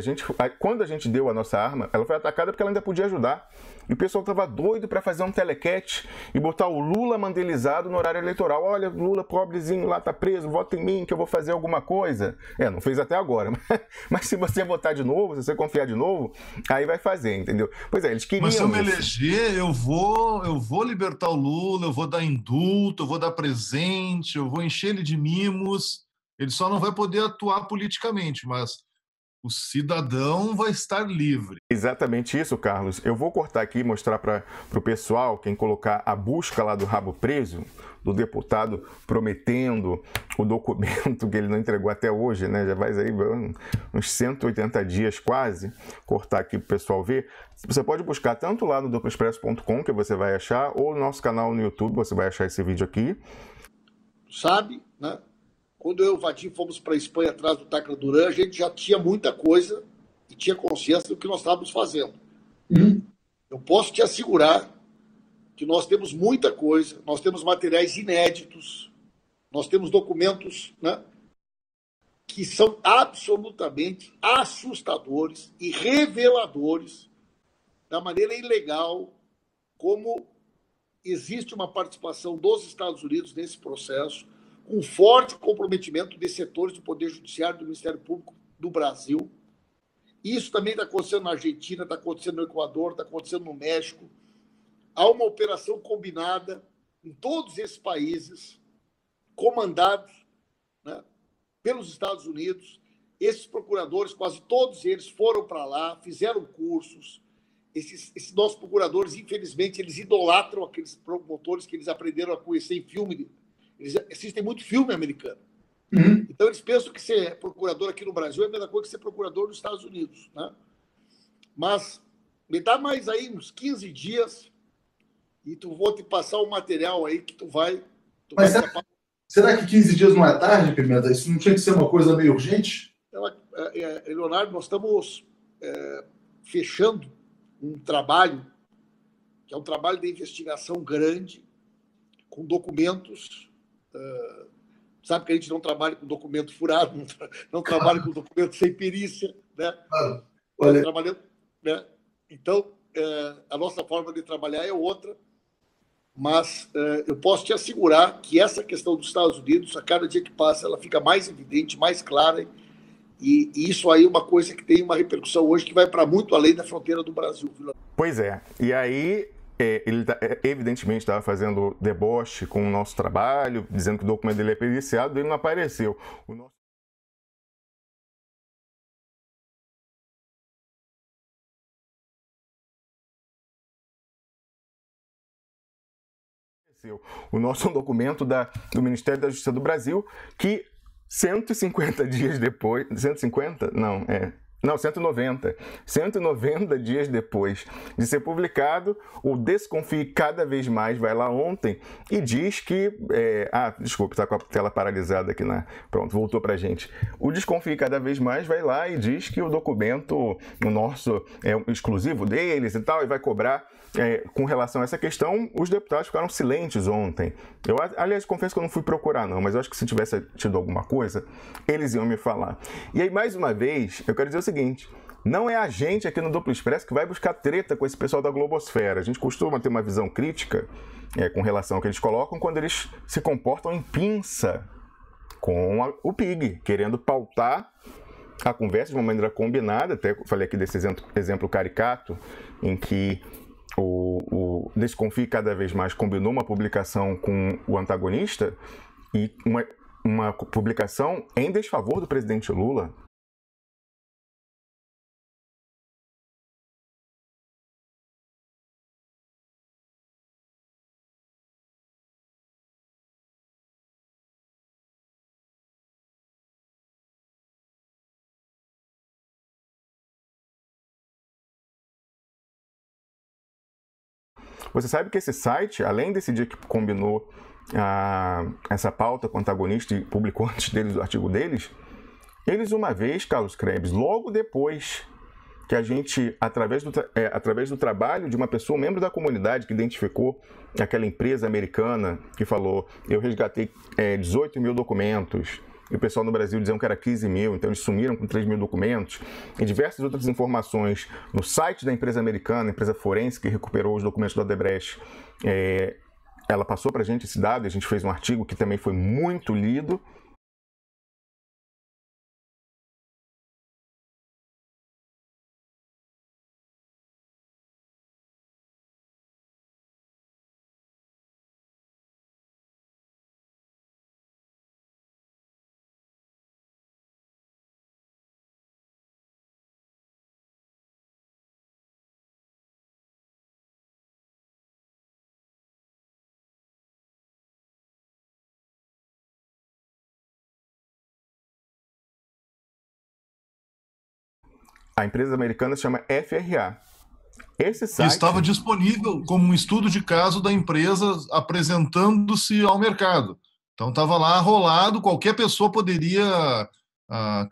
quando a gente deu a nossa arma, ela foi atacada porque ela ainda podia ajudar. E o pessoal estava doido para fazer um telequete e botar o Lula mandelizado no horário eleitoral. Olha, Lula pobrezinho lá tá preso, vota em mim que eu vou fazer alguma coisa. Não fez até agora, mas se você votar de novo, se você confiar de novo, aí vai fazer, entendeu? Pois é, eles queriam... Mas se eu me eleger, eu vou libertar o Lula, eu vou dar indulto, eu vou dar presente, eu vou encher ele de mimos. Ele só não vai poder atuar politicamente, mas o cidadão vai estar livre. Exatamente isso, Carlos. Eu vou cortar aqui e mostrar para o pessoal, quem colocar a busca lá do rabo preso, do deputado prometendo o documento que ele não entregou até hoje, né? Já vai aí uns 180 dias quase, cortar aqui para o pessoal ver. Você pode buscar tanto lá no duploexpresso.com, que você vai achar, ou no nosso canal no YouTube, você vai achar esse vídeo aqui. Sabe, né? Quando eu e o Vadim fomos para a Espanha atrás do Tacla Duran, a gente já tinha muita coisa e tinha consciência do que nós estávamos fazendo. Eu posso te assegurar que nós temos muita coisa, nós temos materiais inéditos, nós temos documentos, né, que são absolutamente assustadores e reveladores da maneira ilegal como existe uma participação dos Estados Unidos nesse processo, com forte comprometimento de setores do Poder Judiciário e do Ministério Público do Brasil. Isso também está acontecendo na Argentina, está acontecendo no Equador, está acontecendo no México. Há uma operação combinada em todos esses países, comandados, né, pelos Estados Unidos. Esses procuradores, quase todos eles, foram para lá, fizeram cursos. Esses nossos procuradores, infelizmente, eles idolatram aqueles promotores que eles aprenderam a conhecer em filme. Eles assistem muito filme americano. Então, eles pensam que ser procurador aqui no Brasil é a mesma coisa que ser procurador nos Estados Unidos, né? Mas me dá mais aí uns 15 dias e vou te passar o material aí que tu vai... Mas será que 15 dias não é tarde, Pimenta? Isso não tinha que ser uma coisa meio urgente? Leonardo, nós estamos fechando um trabalho, que é um trabalho de investigação grande, com documentos... sabe que a gente não trabalha com documento furado, não trabalha com documento sem perícia, né? Olha... Trabalhando, né? Então, a nossa forma de trabalhar é outra, mas eu posso te assegurar que essa questão dos Estados Unidos, a cada dia que passa, ela fica mais evidente, mais clara, e isso aí é uma coisa que tem uma repercussão hoje que vai para muito além da fronteira do Brasil. Pois é, e aí... ele evidentemente estava fazendo deboche com o nosso trabalho, dizendo que o documento dele é periciado, e ele não apareceu. O nosso documento do Ministério da Justiça do Brasil, que 150 dias depois... 150? Não, Não, 190. 190 dias depois de ser publicado, o Desconfie Cada Vez Mais vai lá ontem e diz que... desculpa, está com a tela paralisada aqui Pronto, voltou pra gente. O Desconfie Cada Vez Mais vai lá e diz que o documento, o nosso, é exclusivo deles e tal, e vai cobrar... com relação a essa questão, os deputados ficaram silentes ontem. Aliás, confesso que eu não fui procurar não, mas eu acho que se tivesse tido alguma coisa, eles iam me falar. E aí, mais uma vez, eu quero dizer o seguinte, não é a gente aqui no Duplo Expresso que vai buscar treta com esse pessoal da globosfera. A gente costuma ter uma visão crítica com relação ao que eles colocam quando eles se comportam em pinça com o PIG, querendo pautar a conversa de uma maneira combinada. Até falei aqui desse exemplo caricato, em que o Desconfie Cada Vez Mais combinou uma publicação com o antagonista e uma publicação em desfavor do presidente Lula. Você sabe que esse site, além desse dia que combinou essa pauta com o antagonista e publicou antes deles o artigo deles, eles uma vez, Carlos Krebs, logo depois que a gente, através do trabalho de uma pessoa, um membro da comunidade que identificou aquela empresa americana que falou, eu resgatei 18 mil documentos, e o pessoal no Brasil diziam que era 15 mil, então eles sumiram com 3 mil documentos, e diversas outras informações no site da empresa americana, a empresa forense que recuperou os documentos do Odebrecht, ela passou para a gente esse dado, e a gente fez um artigo que também foi muito lido. A empresa americana se chama FRA. Esse site... estava disponível como um estudo de caso da empresa apresentando-se ao mercado. Então estava lá rolado, qualquer pessoa poderia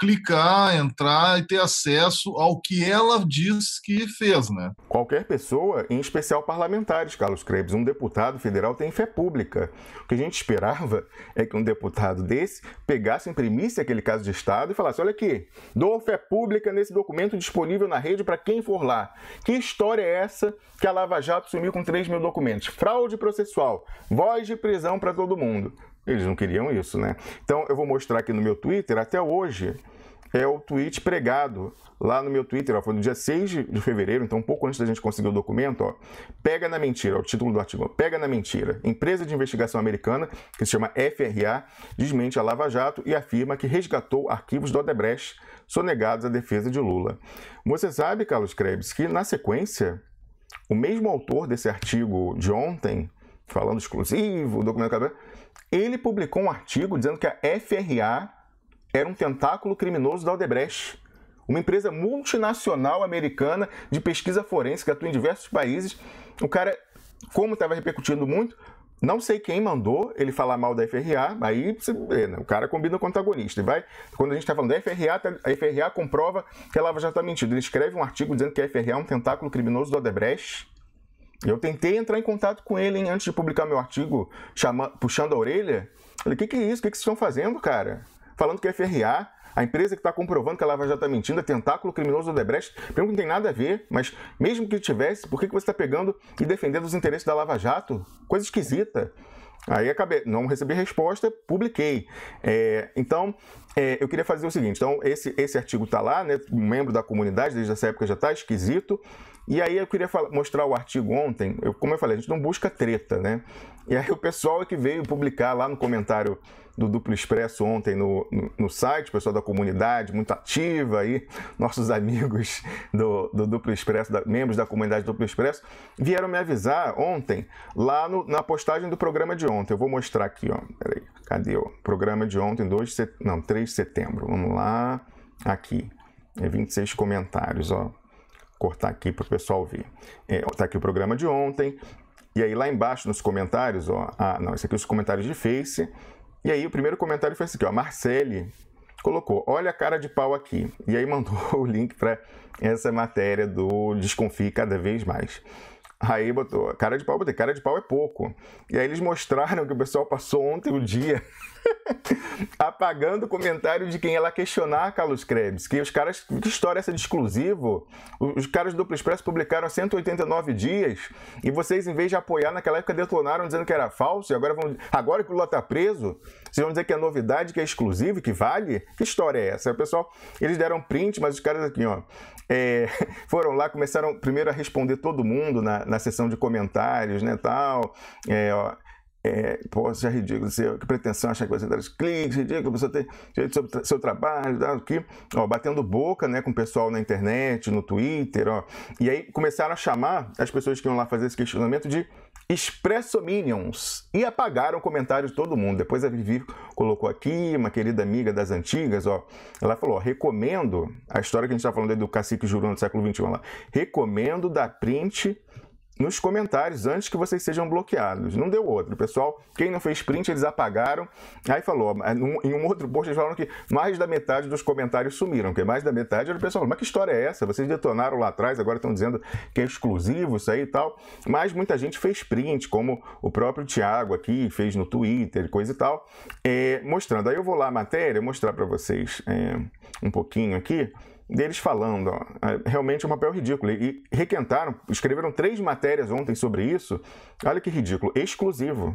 clicar, entrar e ter acesso ao que ela diz que fez, né? Qualquer pessoa, em especial parlamentares, Carlos Krebs. Um deputado federal tem fé pública. O que a gente esperava é que um deputado desse pegasse, imprimisse aquele caso de Estado e falasse, olha aqui, dou fé pública nesse documento disponível na rede para quem for lá. Que história é essa que a Lava Jato sumiu com 3 mil documentos? Fraude processual, voz de prisão para todo mundo. Eles não queriam isso, né? Então, eu vou mostrar aqui no meu Twitter, até hoje, é o tweet pregado lá no meu Twitter, ó, foi no dia 6 de fevereiro, então um pouco antes da gente conseguir o documento, ó, Pega na Mentira, o título do artigo, Pega na Mentira. Empresa de investigação americana, que se chama FRA, desmente a Lava Jato e afirma que resgatou arquivos do Odebrecht sonegados à defesa de Lula. Você sabe, Carlos Krebs, que na sequência, o mesmo autor desse artigo de ontem, falando exclusivo, documento, ele publicou um artigo dizendo que a FRA era um tentáculo criminoso da Odebrecht, uma empresa multinacional americana de pesquisa forense que atua em diversos países. O cara, como estava repercutindo muito, não sei quem mandou ele falar mal da FRA, aí você vê, né? O cara combina com o antagonista. Quando a gente está falando da FRA, a FRA comprova que a Lava Jato está mentindo. Ele escreve um artigo dizendo que a FRA é um tentáculo criminoso da Odebrecht. Eu tentei entrar em contato com ele antes de publicar meu artigo, puxando a orelha. Falei, o que é isso? O que vocês estão fazendo, cara? Falando que a FRA, a empresa que está comprovando que a Lava Jato está mentindo, é tentáculo criminoso do Odebrecht. Primeiro, não tem nada a ver, mas mesmo que tivesse, por que você está pegando e defendendo os interesses da Lava Jato? Coisa esquisita. Aí acabei, não recebi resposta, publiquei. Então, eu queria fazer o seguinte, então esse artigo está lá, né? Um membro da comunidade, desde essa época já está esquisito. E aí eu queria mostrar o artigo ontem, como eu falei, a gente não busca treta, né? E aí o pessoal que veio publicar lá no comentário do Duplo Expresso ontem no site, o pessoal da comunidade, muito ativa aí, nossos amigos do Duplo Expresso, membros da comunidade do Duplo Expresso, vieram me avisar ontem, lá na postagem do programa de ontem. Eu vou mostrar aqui, ó. Peraí, cadê o programa de ontem? 3 de setembro. Vamos lá, aqui. 26 comentários, ó. Vou cortar aqui para o pessoal ver. Tá aqui o programa de ontem. E aí lá embaixo nos comentários, ó. Não, esse aqui é os comentários de Face. E aí o primeiro comentário foi esse aqui, ó. Marcele colocou, olha a cara de pau aqui. E aí mandou o link para essa matéria do Desconfie Cada Vez Mais. Aí botou, cara de pau, botei, cara de pau é pouco. E aí eles mostraram que o pessoal passou ontem o dia apagando o comentário de quem ia lá questionar Carlos Krebs, que os caras, que história é essa de exclusivo? Os caras do Duplo Expresso publicaram há 189 dias e vocês, em vez de apoiar, naquela época detonaram dizendo que era falso e agora que o Lula tá preso, vocês vão dizer que é novidade, que é exclusivo, que vale? Que história é essa? O pessoal, eles deram print, mas os caras aqui, ó, foram lá, começaram primeiro a responder todo mundo na sessão de comentários, né, tal, pô, isso é ridículo, que pretensão achar que você dá os cliques, ridículo, você ter direito sobre o seu trabalho, tá, aqui, ó, batendo boca, né, com o pessoal na internet, no Twitter, ó, e aí começaram a chamar as pessoas que iam lá fazer esse questionamento de Expressominions e apagaram o comentário de todo mundo. Depois a Vivi colocou aqui, uma querida amiga das antigas, ó, ela falou, ó, recomendo, a história que a gente está falando aí do cacique Juruna do século XXI, lá, recomendo dar print nos comentários antes que vocês sejam bloqueados. Não deu outro. O pessoal, quem não fez print, eles apagaram. Aí falou, em um outro post, eles falaram que mais da metade dos comentários sumiram, porque mais da metade era o pessoal, mas que história é essa? Vocês detonaram lá atrás, agora estão dizendo que é exclusivo isso aí e tal. Mas muita gente fez print, como o próprio Thiago aqui fez no Twitter, coisa e tal, mostrando. Aí eu vou lá a matéria, mostrar para vocês um pouquinho aqui, deles falando, ó, realmente é um papel ridículo, e requentaram, escreveram 3 matérias ontem sobre isso, olha que ridículo, exclusivo,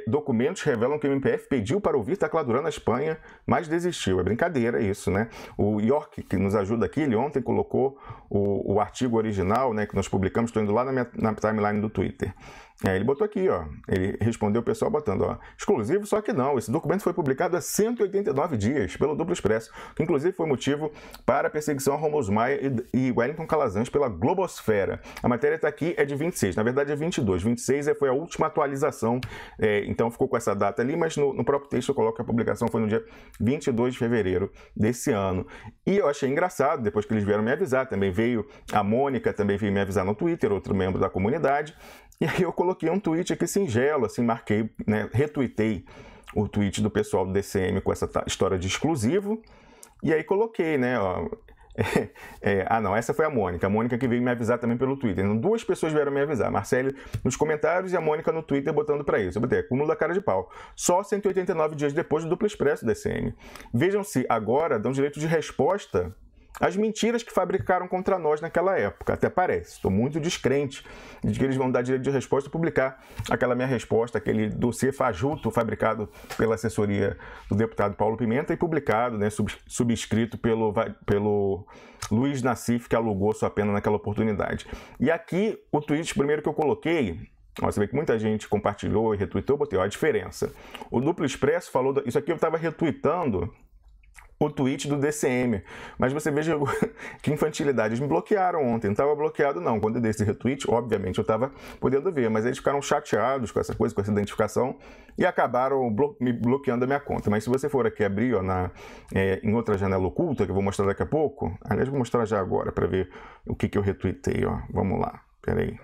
documentos revelam que o MPF pediu para ouvir Tecla Duran na Espanha, mas desistiu. É brincadeira isso, né? O York, que nos ajuda aqui, ele ontem colocou o artigo original, né, que nós publicamos, estou indo lá na timeline do Twitter. Ele botou aqui, ó, ele respondeu o pessoal botando, ó, exclusivo, só que não, esse documento foi publicado há 189 dias pelo Duplo Expresso, que inclusive foi motivo para a perseguição a Ramos Maia e Wellington Calazans pela Globosfera. A matéria está aqui, é de 26, na verdade é 22, 26 foi a última atualização, então ficou com essa data ali, mas no próprio texto eu coloco que a publicação foi no dia 22 de fevereiro desse ano. E eu achei engraçado, depois que eles vieram me avisar, também veio a Mônica, também veio me avisar no Twitter, outro membro da comunidade, e aí eu coloquei um tweet aqui singelo, assim, marquei, né, retuitei o tweet do pessoal do DCM com essa história de exclusivo, e aí coloquei, né, ó, não, essa foi a Mônica que veio me avisar também pelo Twitter. Então, 2 pessoas vieram me avisar, Marcelo nos comentários e a Mônica no Twitter botando para isso. Eu botei, acúmulo da cara de pau. Só 189 dias depois do Duplo Expresso do DCM. Vejam se agora dão direito de resposta às mentiras que fabricaram contra nós naquela época. Até parece, estou muito descrente de que eles vão dar direito de resposta e publicar aquela minha resposta, aquele dossiê fajuto fabricado pela assessoria do deputado Paulo Pimenta e publicado, né, subscrito pelo Luiz Nassif, que alugou sua pena naquela oportunidade. E aqui o tweet primeiro que eu coloquei, você vê que muita gente compartilhou e retweetou, eu botei, ó, a diferença. O Duplo Expresso falou, isso aqui eu estava retweetando o tweet do DCM, mas você veja que infantilidade, eles me bloquearam ontem, não estava bloqueado não, quando eu dei esse retweet, obviamente eu estava podendo ver, mas eles ficaram chateados com essa coisa, com essa identificação, e acabaram me bloqueando a minha conta. Mas se você for aqui abrir, ó, em outra janela oculta, que eu vou mostrar daqui a pouco, aliás, vou mostrar já agora, para ver o que eu retweetei, ó, vamos lá, peraí.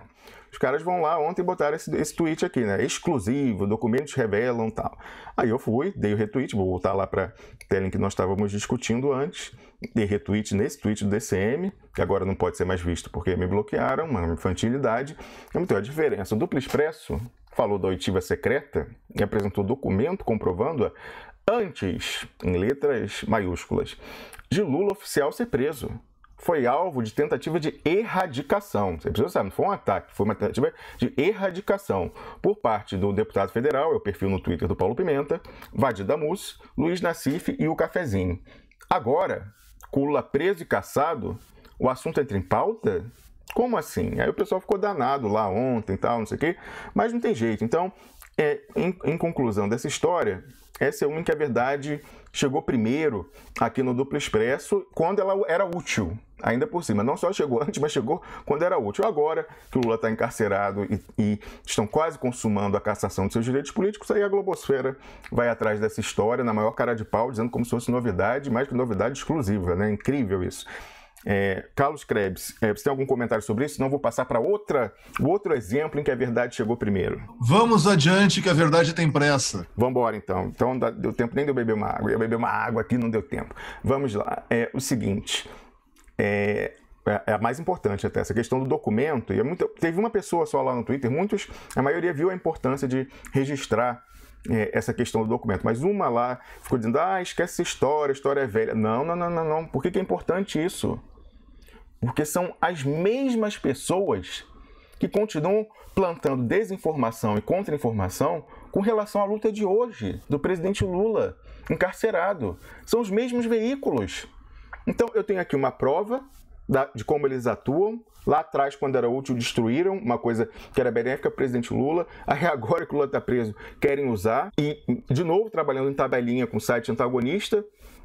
Os caras vão lá ontem e botaram esse tweet aqui, né? Exclusivo, documentos revelam tal. Aí eu fui, dei o retweet, vou voltar lá para a tela em que nós estávamos discutindo antes. Dei retweet nesse tweet do DCM, que agora não pode ser mais visto porque me bloquearam, uma infantilidade. Então a diferença. O Duplo Expresso falou da oitiva secreta e apresentou documento comprovando-a antes, em letras maiúsculas, de Lula oficial ser preso. Foi alvo de tentativa de erradicação. Você precisa saber, não foi um ataque, foi uma tentativa de erradicação por parte do deputado federal, é o perfil no Twitter do Paulo Pimenta, Vadir Damus, Luiz Nassif e o Cafezinho. Agora, com o Lula preso e caçado, o assunto entra em pauta? Como assim? Aí o pessoal ficou danado lá ontem e tal, não sei o quê, mas não tem jeito. Então, em conclusão dessa história, essa é a única verdade chegou primeiro aqui no Duplo Expresso quando ela era útil. ainda por cima. Não só chegou antes, mas chegou quando era útil. Agora que o Lula está encarcerado e estão quase consumando a cassação de seus direitos políticos, aí a globosfera vai atrás dessa história na maior cara de pau, dizendo como se fosse novidade, mais que novidade exclusiva, né? Incrível isso. Carlos Krebs, você tem algum comentário sobre isso? Senão eu vou passar para outro exemplo em que a verdade chegou primeiro. Vamos adiante, que a verdade tem pressa. Vamos embora, então. Então, deu tempo nem de eu beber uma água. Eu ia beber uma água aqui, não deu tempo. Vamos lá. O seguinte, é a mais importante até, essa questão do documento. Teve uma pessoa só lá no Twitter, a maioria viu a importância de registrar essa questão do documento, mas uma lá ficou dizendo, esquece essa história, a história é velha. Não. Por que é importante isso? Porque são as mesmas pessoas que continuam plantando desinformação e contra-informação com relação à luta de hoje, do presidente Lula, encarcerado. São os mesmos veículos. Então, eu tenho aqui uma prova de como eles atuam. Lá atrás, quando era útil, destruíram uma coisa que era benéfica para o presidente Lula. Aí agora que o Lula está preso, querem usar. E, de novo, trabalhando em tabelinha com o site antagonista,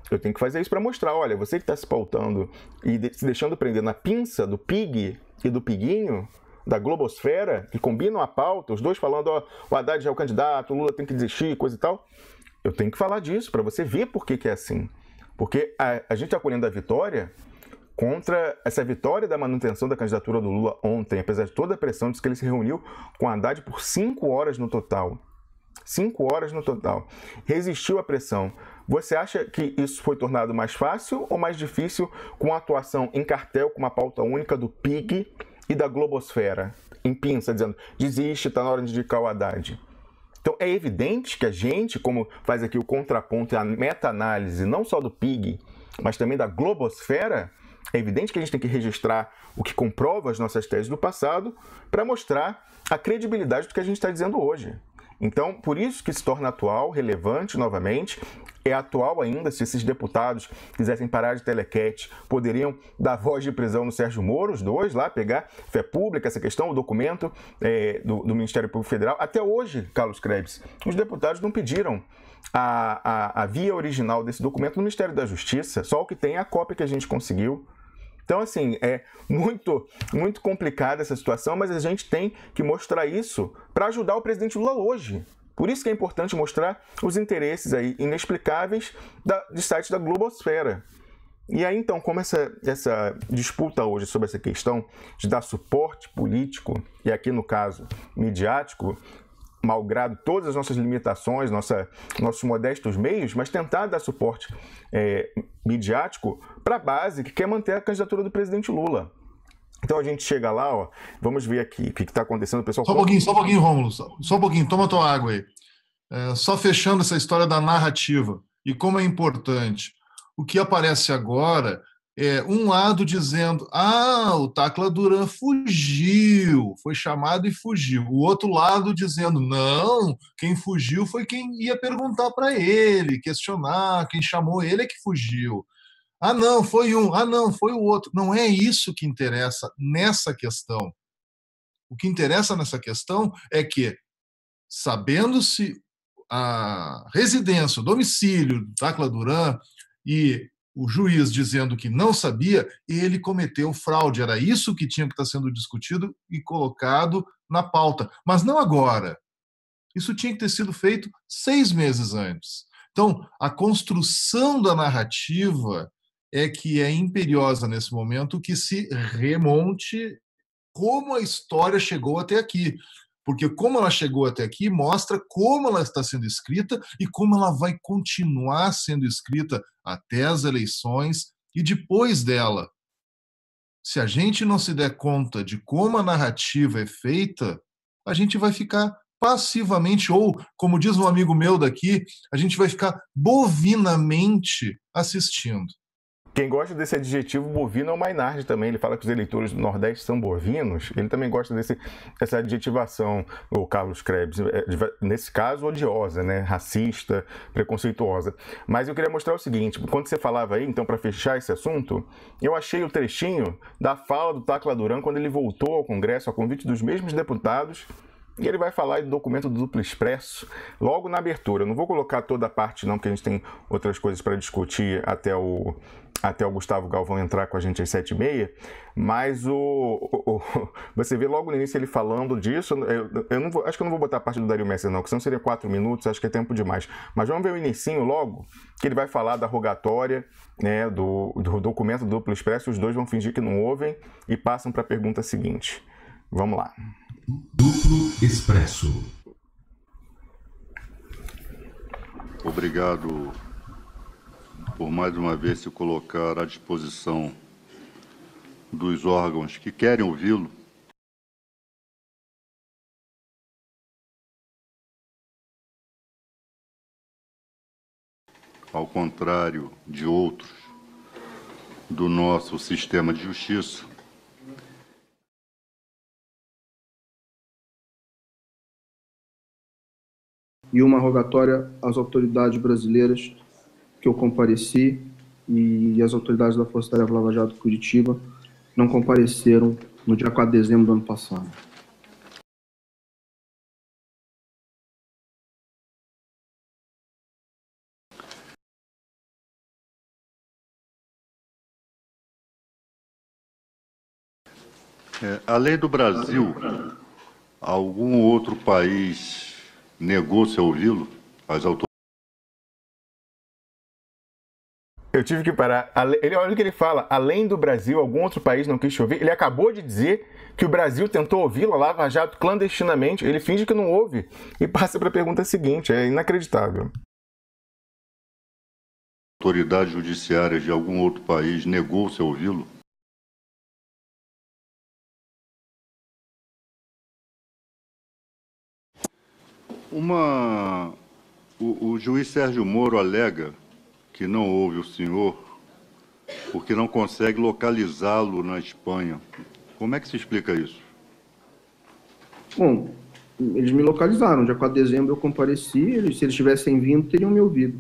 eu tenho que fazer isso para mostrar, olha, você que está se pautando e se deixando prender na pinça do Pig e do Piguinho, da globosfera, que combinam a pauta, os dois falando, o Haddad já é o candidato, o Lula tem que desistir, coisa e tal. Eu tenho que falar disso para você ver por que é assim. Porque a gente está colhendo a vitória contra essa vitória da manutenção da candidatura do Lula ontem, apesar de toda a pressão, diz que ele se reuniu com o Haddad por 5 horas no total. 5 horas no total. Resistiu à pressão. Você acha que isso foi tornado mais fácil ou mais difícil com a atuação em cartel, com uma pauta única do PIG e da globosfera? Em pinça, dizendo, desiste, está na hora de indicar o Haddad. Então, é evidente que a gente, como faz aqui o contraponto e a meta-análise, não só do PIG, mas também da globosfera, é evidente que a gente tem que registrar o que comprova as nossas teses do passado para mostrar a credibilidade do que a gente está dizendo hoje. Então, por isso que se torna atual, relevante novamente. É atual ainda, se esses deputados quisessem parar de telequete, poderiam dar voz de prisão no Sérgio Moro, os dois lá, pegar fé pública, essa questão, o documento do Ministério Público Federal. Até hoje, Carlos Krebs, os deputados não pediram a via original desse documento no Ministério da Justiça, só o que tem é a cópia que a gente conseguiu. Então, assim, é muito complicada essa situação, mas a gente tem que mostrar isso para ajudar o presidente Lula hoje. Por isso que é importante mostrar os interesses aí inexplicáveis de sites da globosfera. E aí, então, como essa disputa hoje sobre essa questão de dar suporte político, e aqui no caso midiático, malgrado todas as nossas limitações, nossos modestos meios, mas tentar dar suporte midiático para a base que quer manter a candidatura do presidente Lula. Então a gente chega lá, vamos ver aqui o que está acontecendo, pessoal. Só um pouquinho, Rômulo, só um pouquinho, toma tua água aí. Só fechando essa história da narrativa e como é importante. O que aparece agora é um lado dizendo, o Tacla Duran fugiu, foi chamado e fugiu. O outro lado dizendo, não, quem fugiu foi quem ia perguntar para ele, questionar, quem chamou ele é que fugiu. Não, foi um, não, foi o outro. Não é isso que interessa nessa questão. O que interessa nessa questão é que, sabendo-se a residência, o domicílio do Tacla Duran e o juiz dizendo que não sabia, ele cometeu fraude. Era isso que tinha que estar sendo discutido e colocado na pauta. Mas não agora. Isso tinha que ter sido feito 6 meses antes. Então, a construção da narrativa é que é imperiosa nesse momento que se remonte como a história chegou até aqui. Porque como ela chegou até aqui mostra como ela está sendo escrita e como ela vai continuar sendo escrita até as eleições e depois dela. Se a gente não se der conta de como a narrativa é feita, a gente vai ficar passivamente, ou, como diz um amigo meu daqui, a gente vai ficar bovinamente assistindo. Quem gosta desse adjetivo bovino é o Mainardi também. Ele fala que os eleitores do Nordeste são bovinos. Ele também gosta dessa adjetivação, o Carlos Krebs. Nesse caso, odiosa, né? Racista, preconceituosa. Mas eu queria mostrar o seguinte. Quando você falava aí, então, para fechar esse assunto, eu achei o trechinho da fala do Tacla Duran quando ele voltou ao Congresso a convite dos mesmos deputados e ele vai falar do documento do Duplo Expresso logo na abertura. Eu não vou colocar toda a parte não, porque a gente tem outras coisas para discutir até o Gustavo Galvão entrar com a gente às 7h30, mas você vê logo no início ele falando disso. Acho que eu não vou botar a parte do Dario Messer não, porque senão seria 4 minutos, acho que é tempo demais. Mas vamos ver o inicinho logo, que ele vai falar da rogatória, né, do documento do Duplo Expresso. Os dois vão fingir que não ouvem e passam para a pergunta seguinte. Vamos lá. Duplo Expresso. Obrigado por mais uma vez se colocar à disposição dos órgãos que querem ouvi-lo. Ao contrário de outros do nosso sistema de justiça, e uma rogatória às autoridades brasileiras que eu compareci, e as autoridades da Força Tarefa Lava Jato Curitiba não compareceram no dia 4 de dezembro do ano passado. além do Brasil, algum outro país negou-se a ouvi-lo? As autoridades? Eu tive que parar. Olha o que ele fala. Além do Brasil, algum outro país não quis te ouvir? Ele acabou de dizer que o Brasil tentou ouvi-lo, a Lava Jato, clandestinamente. Ele finge que não ouve e passa para a pergunta seguinte. É inacreditável. Autoridades judiciárias de algum outro país negou-se a ouvi-lo? O juiz Sérgio Moro alega que não ouve o senhor porque não consegue localizá-lo na Espanha. Como é que se explica isso? Bom, eles me localizaram. Dia 4 de dezembro eu compareci. Se eles tivessem vindo, teriam me ouvido.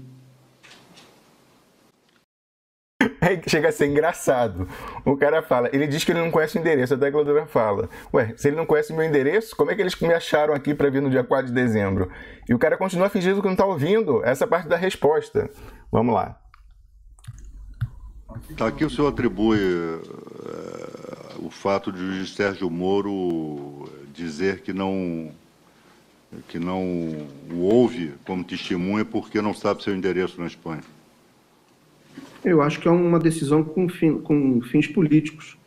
Chega a ser engraçado. O cara fala, ele diz que ele não conhece o endereço, até a Glodora fala, ué, se ele não conhece o meu endereço, como é que eles me acharam aqui para vir no dia 4 de dezembro? E o cara continua fingindo que não está ouvindo essa parte da resposta. Vamos lá. Aqui o senhor atribui o fato de o juiz Sérgio Moro dizer que não o ouve como testemunha porque não sabe seu endereço na Espanha. Eu acho que é uma decisão com fins políticos,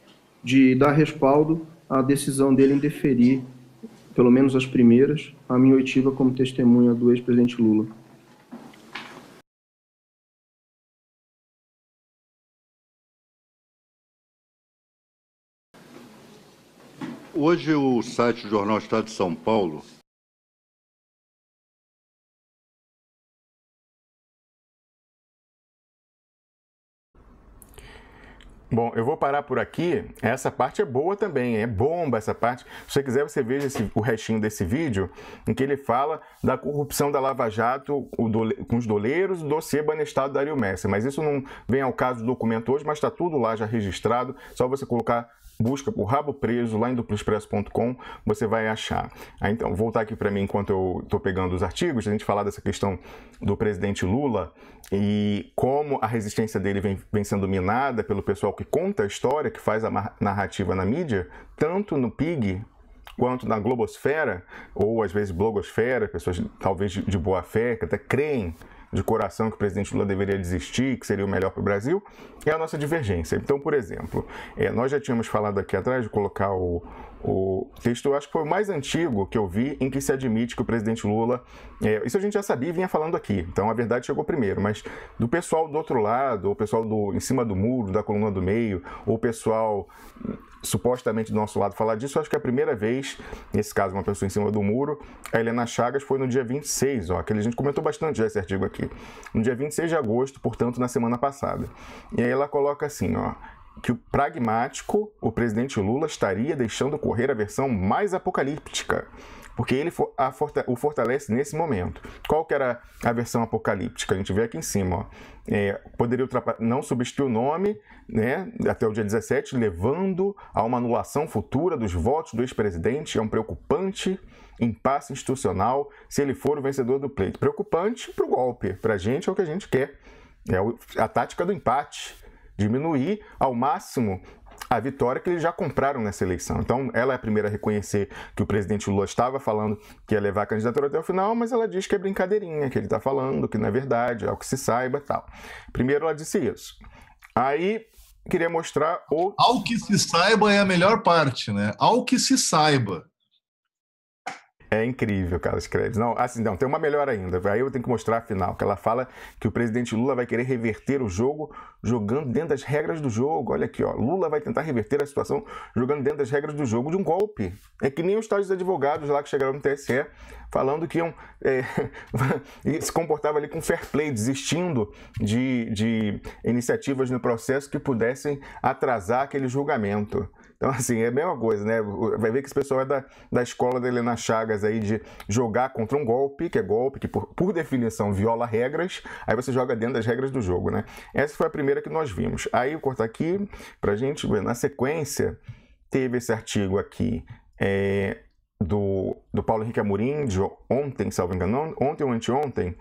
de dar respaldo à decisão dele em deferir, pelo menos as primeiras, a minha oitiva como testemunha do ex-presidente Lula. Hoje o site do Jornal Estado de São Paulo Bom, eu vou parar por aqui. Essa parte é boa também, é bomba essa parte. Se você quiser, você veja o restinho desse vídeo em que ele fala da corrupção da Lava Jato com os doleiros, do dossiê Banestado Dario Messer. Mas isso não vem ao caso do documento hoje, mas está tudo lá já registrado. Só você colocar, busca por Rabo Preso lá em duploexpresso.com, você vai achar. Então, vou voltar aqui para mim enquanto eu estou pegando os artigos, a gente falar dessa questão do presidente Lula e como a resistência dele vem sendo minada pelo pessoal que conta a história, que faz a narrativa na mídia, tanto no PIG quanto na Globosfera, ou às vezes Blogosfera, pessoas talvez de boa fé, que até creem de coração que o presidente Lula deveria desistir, que seria o melhor para o Brasil, é a nossa divergência. Então, por exemplo, nós já tínhamos falado aqui atrás de colocar o texto, eu acho que foi o mais antigo que eu vi, em que se admite que o presidente Lula... isso a gente já sabia e vinha falando aqui, então a verdade chegou primeiro, mas do pessoal do outro lado, ou o pessoal em cima do muro, da coluna do meio, ou o pessoal supostamente do nosso lado falar disso, acho que é a primeira vez, nesse caso uma pessoa em cima do muro, a Helena Chagas, foi no dia 26, que a gente comentou bastante já esse artigo aqui, no dia 26 de agosto, portanto na semana passada. E aí ela coloca assim, que o pragmático, o presidente Lula estaria deixando correr a versão mais apocalíptica, porque ele o fortalece nesse momento. Qual que era a versão apocalíptica? A gente vê aqui em cima. Poderia não substituir o nome, né, até o dia 17, levando a uma anulação futura dos votos do ex-presidente. É um preocupante impasse institucional se ele for o vencedor do pleito. Preocupante para o golpe. Para a gente é o que a gente quer. É a tática do empate. Diminuir ao máximo a vitória que eles já compraram nessa eleição. Então, ela é a primeira a reconhecer que o presidente Lula estava falando que ia levar a candidatura até o final, mas ela diz que é brincadeirinha, que ele está falando, que não é verdade, ao que se saiba e tal. Primeiro ela disse isso. Aí, queria mostrar o... Ao que se saiba é a melhor parte, né? Ao que se saiba. É incrível que ela escreve. Não, assim, não, tem uma melhor ainda. Aí eu tenho que mostrar a final, que ela fala que o presidente Lula vai querer reverter o jogo jogando dentro das regras do jogo. Olha aqui, ó. Lula vai tentar reverter a situação jogando dentro das regras do jogo de um golpe. É que nem os tais advogados lá que chegaram no TSE falando que iam se comportava ali com fair play, desistindo de iniciativas no processo que pudessem atrasar aquele julgamento. Então, assim, é a mesma coisa, né? Vai ver que esse pessoal é da escola da Helena Chagas aí de jogar contra um golpe, que por definição viola regras, aí você joga dentro das regras do jogo, né? Essa foi a primeira que nós vimos. Aí eu corto aqui pra gente ver. Na sequência, teve esse artigo aqui do Paulo Henrique Amorim, de ontem, salvo engano, ontem ou anteontem,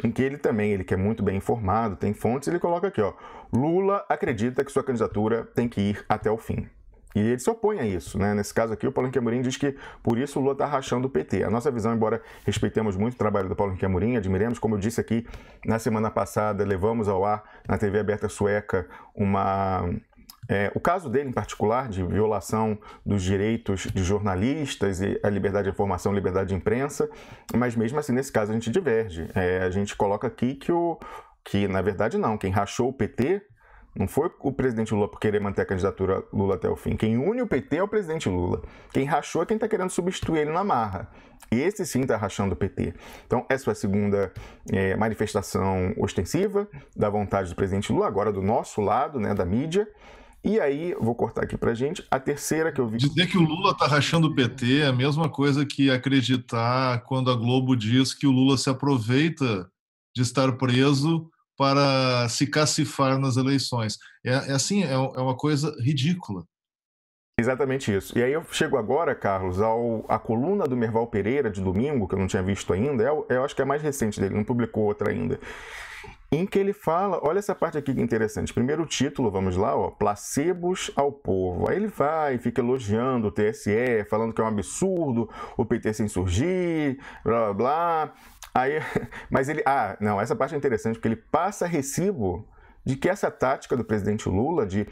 em que ele que é muito bem informado, tem fontes, ele coloca aqui, ó, Lula acredita que sua candidatura tem que ir até o fim. E ele se opõe a isso, né? Nesse caso aqui, o Paulo Henrique Amorim diz que por isso o Lula está rachando o PT. A nossa visão, embora respeitemos muito o trabalho do Paulo Henrique Amorim, admiremos, como eu disse aqui na semana passada, levamos ao ar na TV aberta sueca o caso dele em particular, de violação dos direitos de jornalistas e a liberdade de informação, liberdade de imprensa, mas mesmo assim, nesse caso, a gente diverge. A gente coloca aqui que na verdade, não. Quem rachou o PT não foi o presidente Lula por querer manter a candidatura Lula até o fim. Quem une o PT é o presidente Lula. Quem rachou é quem está querendo substituir ele na marra. Esse sim está rachando o PT. Então, essa foi a segunda manifestação ostensiva da vontade do presidente Lula, agora do nosso lado, né, da mídia. E aí, vou cortar aqui pra gente, a terceira que eu vi... Dizer que o Lula está rachando o PT é a mesma coisa que acreditar quando a Globo diz que o Lula se aproveita de estar preso para se cacifar nas eleições. É uma coisa ridícula. Exatamente isso. E aí eu chego agora, Carlos, à coluna do Merval Pereira, de domingo, que eu não tinha visto ainda, eu acho que é a mais recente dele, não publicou outra ainda, em que ele fala, olha essa parte aqui que é interessante, primeiro o título, vamos lá, ó, placebos ao povo. Aí ele vai e fica elogiando o TSE, falando que é um absurdo o PT se insurgir, blá blá blá. Aí, mas ele, não, essa parte é interessante, porque ele passa recibo de que essa tática do presidente Lula de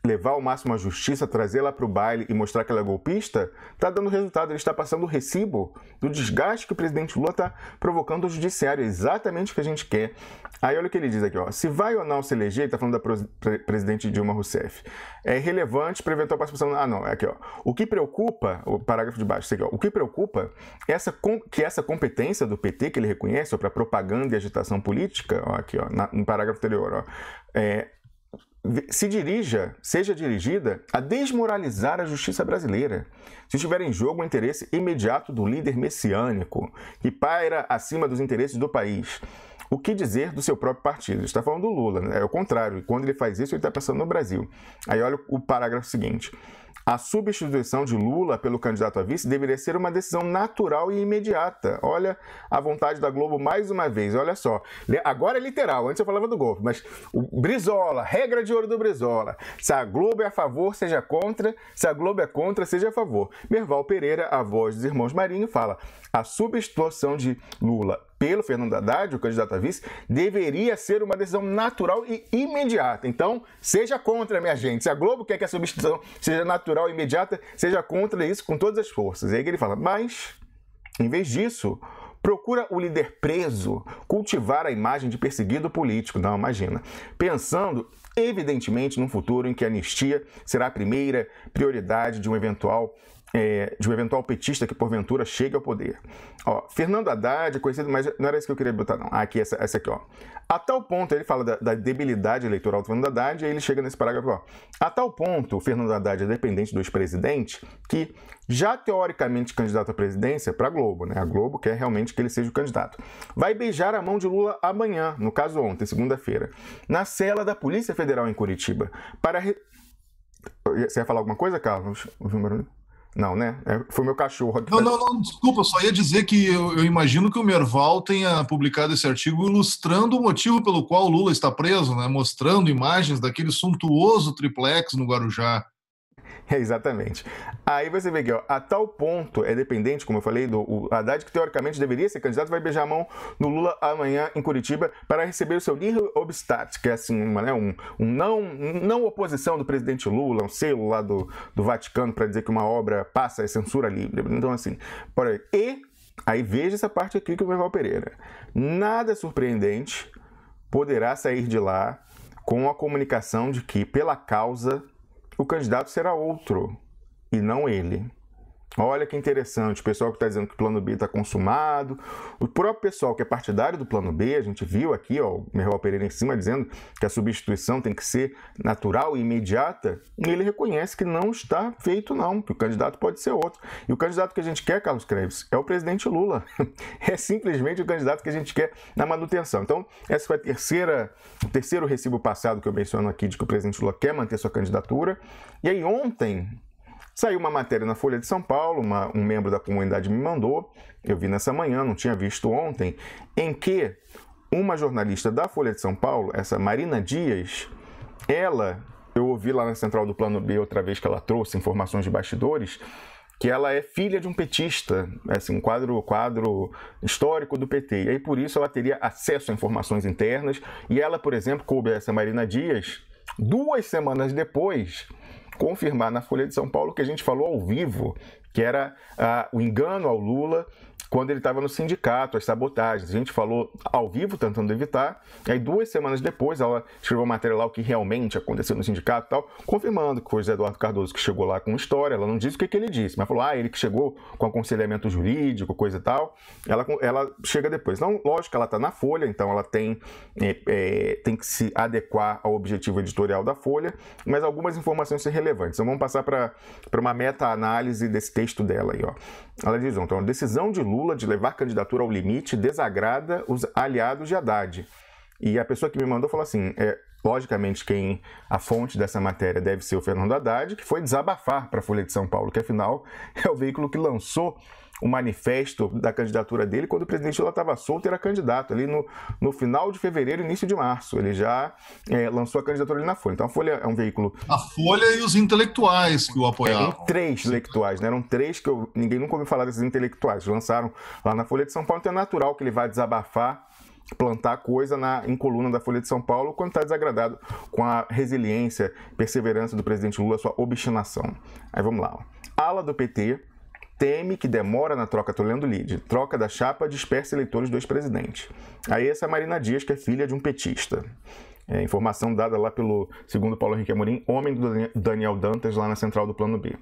levar ao máximo a justiça, trazê-la para o baile e mostrar que ela é golpista, está dando resultado. Ele está passando o recibo do desgaste que o presidente Lula está provocando ao judiciário. É exatamente o que a gente quer. Aí olha o que ele diz aqui, ó. Se vai ou não se eleger, está falando da presidente Dilma Rousseff, é relevante para eventual participação... não, é aqui, ó. O que preocupa, o parágrafo de baixo, aqui, ó. O que preocupa é que essa competência do PT, que ele reconhece para propaganda e agitação política, ó, aqui, ó, no parágrafo anterior, ó, seja dirigida a desmoralizar a justiça brasileira, se estiver em jogo o interesse imediato do líder messiânico, que paira acima dos interesses do país. O que dizer do seu próprio partido? Ele está falando do Lula, né? É o contrário. Quando ele faz isso, ele está pensando no Brasil. Aí olha o parágrafo seguinte. A substituição de Lula pelo candidato a vice deveria ser uma decisão natural e imediata. Olha a vontade da Globo mais uma vez, olha só. Agora é literal, antes eu falava do golpe, mas o Brizola, regra de ouro do Brizola. Se a Globo é a favor, seja contra. Se a Globo é contra, seja a favor. Merval Pereira, a voz dos irmãos Marinho, fala: a substituição de Lula pelo Fernando Haddad, o candidato a vice, deveria ser uma decisão natural e imediata. Então, seja contra, minha gente. Se a Globo quer que a substituição seja natural e imediata, seja contra isso com todas as forças. E aí ele fala, mas, em vez disso, procura o líder preso cultivar a imagem de perseguido político. Não, imagina. Pensando, evidentemente, num futuro em que a anistia será a primeira prioridade de um eventual petista que porventura chegue ao poder. Ó, Fernando Haddad, conhecido, mas não era isso que eu queria botar, não. Aqui, essa aqui, ó. A tal ponto, ele fala da debilidade eleitoral do Fernando Haddad, e aí ele chega nesse parágrafo, ó. A tal ponto, o Fernando Haddad é dependente do ex-presidente, que, já teoricamente candidato à presidência, para a Globo, né? A Globo quer realmente que ele seja o candidato. Vai beijar a mão de Lula amanhã, no caso ontem, segunda-feira, na cela da Polícia Federal em Curitiba, para... Você ia falar alguma coisa, Carlos? Ouviu um barulho? Não, né? Foi meu cachorro aqui. Não, desculpa, eu só ia dizer que eu imagino que o Merval tenha publicado esse artigo ilustrando o motivo pelo qual o Lula está preso, né? Mostrando imagens daquele suntuoso triplex no Guarujá. Exatamente. Aí você vê que, ó, a tal ponto é dependente, como eu falei, do Haddad, que teoricamente deveria ser candidato, vai beijar a mão no Lula amanhã em Curitiba para receber o seu Nihil Obstat, que é assim, um não oposição do presidente Lula, um selo lá do Vaticano para dizer que uma obra passa é censura livre. Então, assim, por aí. E aí veja essa parte aqui que o Merval Pereira. Nada surpreendente poderá sair de lá com a comunicação de que, pela causa, o candidato será outro e não ele. Olha que interessante, o pessoal que está dizendo que o plano B está consumado, o próprio pessoal que é partidário do plano B, a gente viu aqui, ó, o Merval Pereira em cima dizendo que a substituição tem que ser natural e imediata, e ele reconhece que não está feito não, que o candidato pode ser outro. E o candidato que a gente quer, Carlos Kreves, é o presidente Lula. É simplesmente o candidato que a gente quer na manutenção. Então, esse foi o terceiro recibo passado que eu menciono aqui de que o presidente Lula quer manter sua candidatura. E aí ontem saiu uma matéria na Folha de São Paulo, um membro da comunidade me mandou, eu vi nessa manhã, não tinha visto ontem, em que uma jornalista da Folha de São Paulo, essa Marina Dias, eu ouvi lá na central do Plano B outra vez que ela trouxe informações de bastidores, que ela é filha de um petista, assim, um quadro histórico do PT, e aí por isso ela teria acesso a informações internas, e ela, por exemplo, coube a essa Marina Dias, 2 semanas depois, confirmar na Folha de São Paulo que a gente falou ao vivo, que era o engano ao Lula quando ele estava no sindicato, as sabotagens. A gente falou ao vivo, tentando evitar, e aí 2 semanas depois ela escreveu uma matéria lá o que realmente aconteceu no sindicato e tal, confirmando que foi o José Eduardo Cardoso que chegou lá com história. Ela não disse o que ele disse, mas falou, ele que chegou com aconselhamento jurídico, coisa e tal. Ela chega depois. Então, lógico que ela está na Folha, então ela tem que se adequar ao objetivo editorial da Folha, mas algumas informações são relevantes. Então vamos passar para uma meta-análise desse texto dela aí, ó. Ela diz, então, a decisão de Lula de levar candidatura ao limite desagrada os aliados de Haddad. E a pessoa que me mandou falou assim, logicamente a fonte dessa matéria deve ser o Fernando Haddad, que foi desabafar para a Folha de São Paulo, que afinal é o veículo que lançou o manifesto da candidatura dele quando o presidente Lula estava solto e era candidato, ali no final de fevereiro, início de março. Ele já lançou a candidatura ali na Folha. Então a Folha é um veículo... A Folha e os intelectuais que o apoiavam. 3 intelectuais, né? Eram 3 que ninguém nunca ouviu falar desses intelectuais. Lançaram lá na Folha de São Paulo, então é natural que ele vá desabafar, plantar coisa em coluna da Folha de São Paulo quando está desagradado com a resiliência, perseverança do presidente Lula, sua obstinação. Aí vamos lá. Ala do PT teme que demora na troca, estou lendo o lead, troca da chapa dispersa eleitores do ex-presidente. Aí essa é a Marina Dias, que é filha de um petista. Informação dada lá segundo Paulo Henrique Amorim, homem do Daniel Dantas, lá na central do Plano B.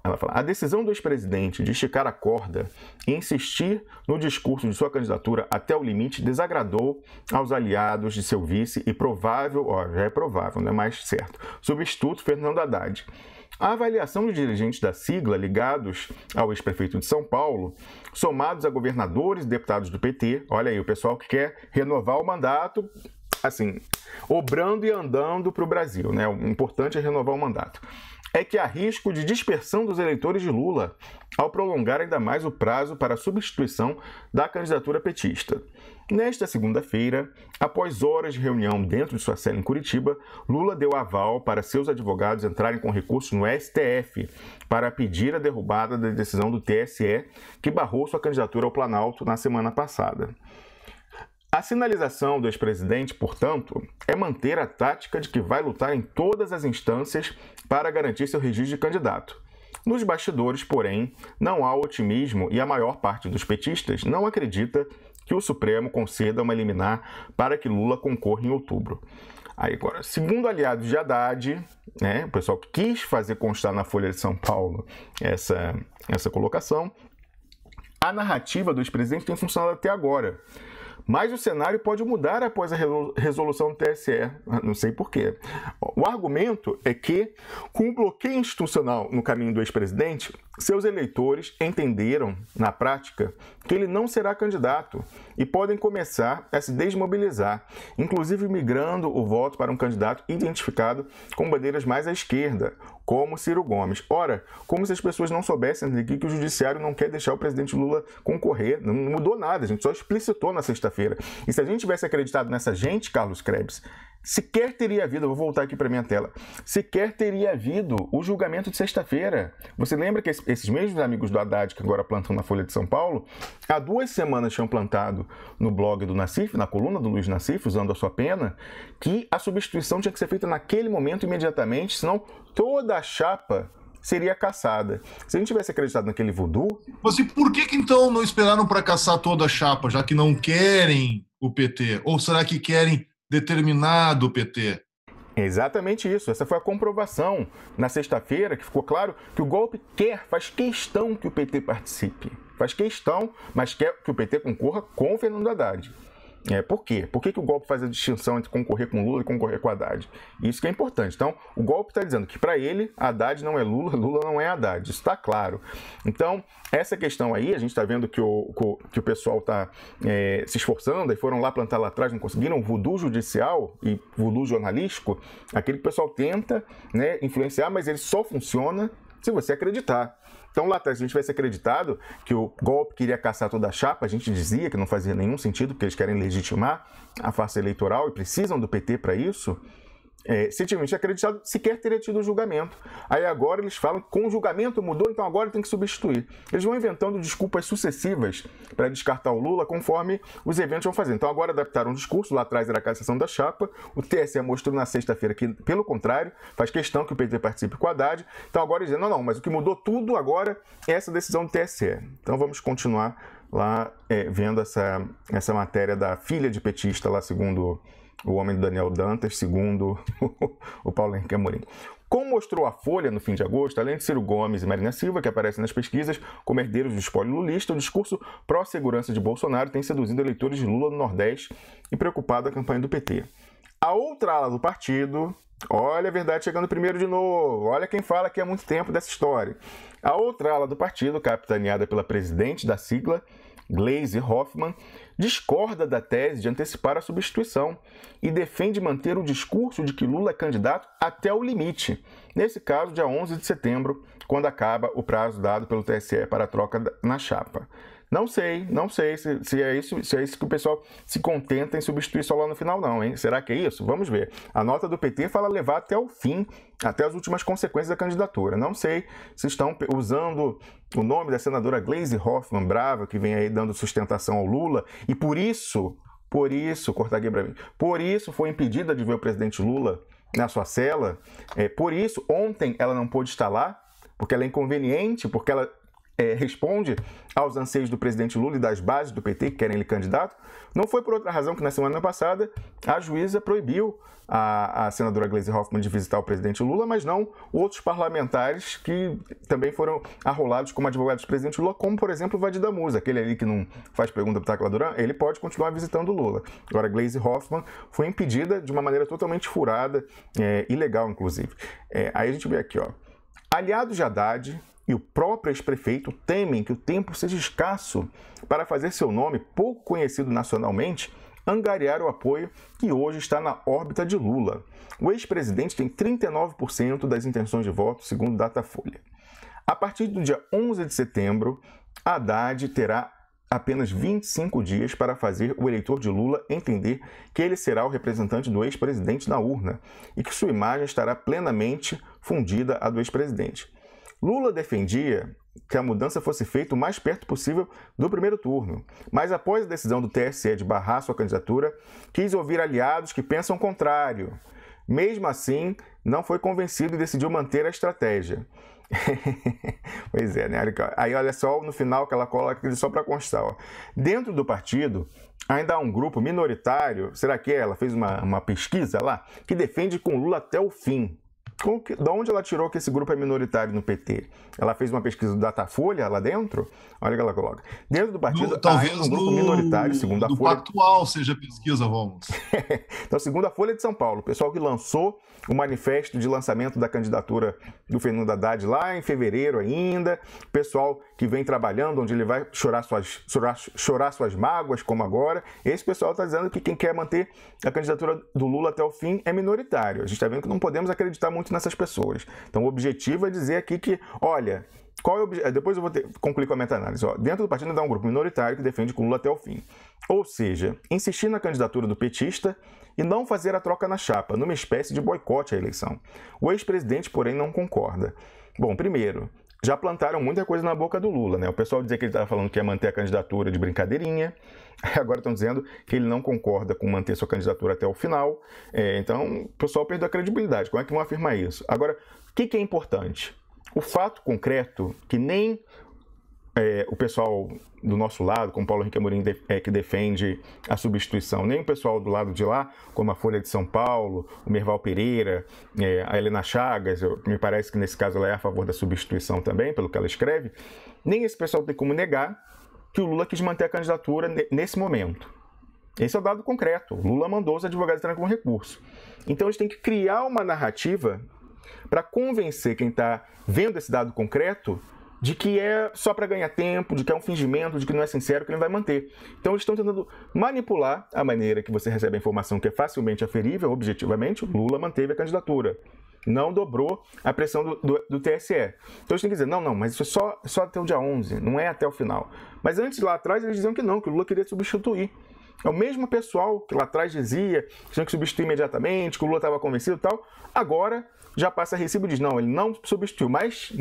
Ela fala, a decisão do ex-presidente de esticar a corda e insistir no discurso de sua candidatura até o limite desagradou aos aliados de seu vice e provável, já é provável, não é mais certo, substituto Fernando Haddad. A avaliação de dirigentes da sigla ligados ao ex-prefeito de São Paulo, somados a governadores e deputados do PT, olha aí, o pessoal que quer renovar o mandato, assim, obrando e andando para o Brasil, né? O importante é renovar o mandato. É que há risco de dispersão dos eleitores de Lula ao prolongar ainda mais o prazo para a substituição da candidatura petista. Nesta segunda-feira, após horas de reunião dentro de sua cela em Curitiba, Lula deu aval para seus advogados entrarem com recurso no STF para pedir a derrubada da decisão do TSE que barrou sua candidatura ao Planalto na semana passada. A sinalização do ex-presidente, portanto, é manter a tática de que vai lutar em todas as instâncias para garantir seu registro de candidato. Nos bastidores, porém, não há otimismo e a maior parte dos petistas não acredita que o Supremo conceda uma liminar para que Lula concorra em outubro. Aí agora, segundo aliados de Haddad, né, o pessoal que quis fazer constar na Folha de São Paulo essa colocação, a narrativa do ex-presidente tem funcionado até agora. Mas o cenário pode mudar após a resolução do TSE, não sei porquê. O argumento é que, com o bloqueio institucional no caminho do ex-presidente, seus eleitores entenderam, na prática, que ele não será candidato e podem começar a se desmobilizar, inclusive migrando o voto para um candidato identificado com bandeiras mais à esquerda, como Ciro Gomes. Ora, como se as pessoas não soubessem aqui que o judiciário não quer deixar o presidente Lula concorrer. Não mudou nada, a gente só explicitou na sexta-feira. E se a gente tivesse acreditado nessa gente, Carlos Krebs, sequer teria havido, eu vou voltar aqui para minha tela, sequer teria havido o julgamento de sexta-feira. Você lembra que esses mesmos amigos do Haddad, que agora plantam na Folha de São Paulo, há 2 semanas tinham plantado no blog do Nassif, na coluna do Luiz Nassif, usando a sua pena, que a substituição tinha que ser feita naquele momento, imediatamente, senão toda a chapa seria caçada. Se a gente tivesse acreditado naquele voodoo... Mas e por que então não esperaram para caçar toda a chapa, já que não querem o PT? Ou será que querem determinado PT? É exatamente isso. Essa foi a comprovação na sexta-feira, que ficou claro que o golpe faz questão que o PT participe. Faz questão, mas quer que o PT concorra com o Fernando Haddad. Por quê? Por que o golpe faz a distinção entre concorrer com Lula e concorrer com Haddad? Isso que é importante. Então, o golpe está dizendo que para ele, Haddad não é Lula, Lula não é Haddad. Isso está claro. Então, essa questão aí, a gente está vendo que o pessoal está se esforçando, e foram lá plantar lá atrás, não conseguiram, voodoo judicial e voodoo jornalístico, aquele que o pessoal tenta, né, influenciar, mas ele só funciona se você acreditar. Então, lá atrás, se a gente tivesse acreditado que o golpe queria caçar toda a chapa, a gente dizia que não fazia nenhum sentido, porque eles querem legitimar a farsa eleitoral e precisam do PT para isso. Se tivesse acreditado, sequer teria tido o julgamento. Aí agora eles falam que com o julgamento mudou, então agora tem que substituir. Eles vão inventando desculpas sucessivas para descartar o Lula conforme os eventos vão fazendo. Então agora adaptaram um discurso, lá atrás era a cassação da chapa, o TSE mostrou na sexta-feira que, pelo contrário, faz questão que o PT participe com o Haddad. Então agora eles dizem, não, mas o que mudou tudo agora é essa decisão do TSE. Então vamos continuar lá vendo essa matéria da filha de petista, lá segundo o homem do Daniel Dantas, segundo o Paulo Henrique Amorim. Como mostrou a Folha no fim de agosto, além de Ciro Gomes e Marina Silva, que aparecem nas pesquisas como herdeiros do espólio lulista, o discurso pró-segurança de Bolsonaro tem seduzido eleitores de Lula no Nordeste e preocupado a campanha do PT. A outra ala do partido, olha a verdade chegando primeiro de novo, olha quem fala aqui há muito tempo dessa história. A outra ala do partido, capitaneada pela presidente da sigla, Gleisi Hoffmann, discorda da tese de antecipar a substituição e defende manter o discurso de que Lula é candidato até o limite, nesse caso, dia 11 de setembro, quando acaba o prazo dado pelo TSE para a troca na chapa. Não sei se é isso que o pessoal se contenta em substituir só lá no final, não, hein? Será que é isso? Vamos ver. A nota do PT fala levar até o fim, até as últimas consequências da candidatura. Não sei se estão usando o nome da senadora Gleisi Hoffmann, brava, que vem aí dando sustentação ao Lula, e por isso, cortar aqui para mim, por isso foi impedida de ver o presidente Lula na sua cela, por isso ontem ela não pôde estar lá, porque ela é inconveniente, porque ela responde aos anseios do presidente Lula e das bases do PT que querem ele candidato. Não foi por outra razão que na semana passada a juíza proibiu a senadora Gleisi Hoffmann de visitar o presidente Lula, mas não outros parlamentares que também foram arrolados como advogados do presidente Lula, como por exemplo o Vadir Damusa, aquele ali que não faz pergunta para o Tacla Duran, ele pode continuar visitando o Lula. Agora Gleisi Hoffmann foi impedida de uma maneira totalmente furada, ilegal inclusive. Aí a gente vê aqui, ó, aliados de Haddad e o próprio ex-prefeito temem que o tempo seja escasso para fazer seu nome, pouco conhecido nacionalmente, angariar o apoio que hoje está na órbita de Lula. O ex-presidente tem 39% das intenções de voto, segundo Datafolha. A partir do dia 11 de setembro, Haddad terá apenas 25 dias para fazer o eleitor de Lula entender que ele será o representante do ex-presidente na urna e que sua imagem estará plenamente fundida à do ex-presidente. Lula defendia que a mudança fosse feita o mais perto possível do primeiro turno, mas após a decisão do TSE de barrar sua candidatura, quis ouvir aliados que pensam o contrário. Mesmo assim, não foi convencido e decidiu manter a estratégia. Pois é, né? Aí olha só no final que ela coloca só para constar. Ó. Dentro do partido, ainda há um grupo minoritário, será que ela fez uma pesquisa lá, que defende com Lula até o fim. De onde ela tirou que esse grupo é minoritário no PT? Ela fez uma pesquisa do Datafolha lá dentro? Olha o que ela coloca. Dentro do partido, talvez um grupo minoritário, segundo a do Folha. Pactual seja pesquisa, vamos. Então, segundo a Folha de São Paulo, o pessoal que lançou o manifesto de lançamento da candidatura do Fernando Haddad lá em fevereiro ainda, o pessoal que vem trabalhando, onde ele vai chorar suas mágoas, como agora, esse pessoal está dizendo que quem quer manter a candidatura do Lula até o fim é minoritário. A gente está vendo que não podemos acreditar muito nessas pessoas. Então, o objetivo é dizer aqui que, olha, qual é o objetivo? Depois eu vou concluir com a meta-análise. Dentro do partido ainda há um grupo minoritário que defende com o Lula até o fim. Ou seja, insistir na candidatura do petista e não fazer a troca na chapa, numa espécie de boicote à eleição. O ex-presidente, porém, não concorda. Bom, primeiro, já plantaram muita coisa na boca do Lula, né? O pessoal dizia que ele estava falando que ia manter a candidatura de brincadeirinha, agora estão dizendo que ele não concorda com manter sua candidatura até o final. Então, o pessoal perdeu a credibilidade. Como é que vão afirmar isso? Agora, o que é importante? O fato concreto que nem o pessoal do nosso lado, como Paulo Henrique Amorim, que defende a substituição, nem o pessoal do lado de lá, como a Folha de São Paulo, o Merval Pereira, a Helena Chagas, me parece que nesse caso ela é a favor da substituição também, pelo que ela escreve, nem esse pessoal tem como negar que o Lula quis manter a candidatura nesse momento. Esse é o dado concreto. O Lula mandou os advogados entrarem com recurso. Então eles têm que criar uma narrativa para convencer quem está vendo esse dado concreto de que é só para ganhar tempo, de que é um fingimento, de que não é sincero, que ele vai manter. Então eles estão tentando manipular a maneira que você recebe a informação que é facilmente aferível, objetivamente. Lula manteve a candidatura, não dobrou a pressão do TSE. Então eles têm que dizer, não, mas isso é só até o dia 11, não é até o final. Mas antes, lá atrás, eles diziam que não, que o Lula queria substituir. É o mesmo pessoal que lá atrás dizia que tinha que substituir imediatamente, que o Lula estava convencido e tal, agora já passa recibo e diz, não, ele não substituiu, mas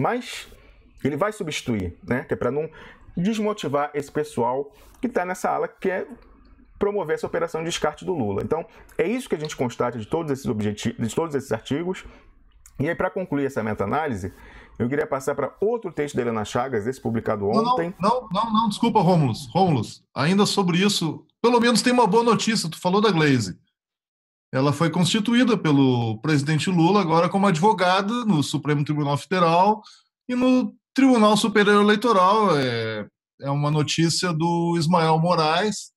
ele vai substituir, né? Que é para não desmotivar esse pessoal que está nessa ala que quer promover essa operação de descarte do Lula. Então, é isso que a gente constata de todos esses objetivos, de todos esses artigos. E aí, para concluir essa meta-análise, eu queria passar para outro texto da Helena Chagas, esse publicado ontem. Não, desculpa, Rômulus. Ainda sobre isso, pelo menos tem uma boa notícia, tu falou da Gleisi. Ela foi constituída pelo presidente Lula agora como advogada no Supremo Tribunal Federal e no Tribunal Superior Eleitoral. É uma notícia do Ismael Moraes,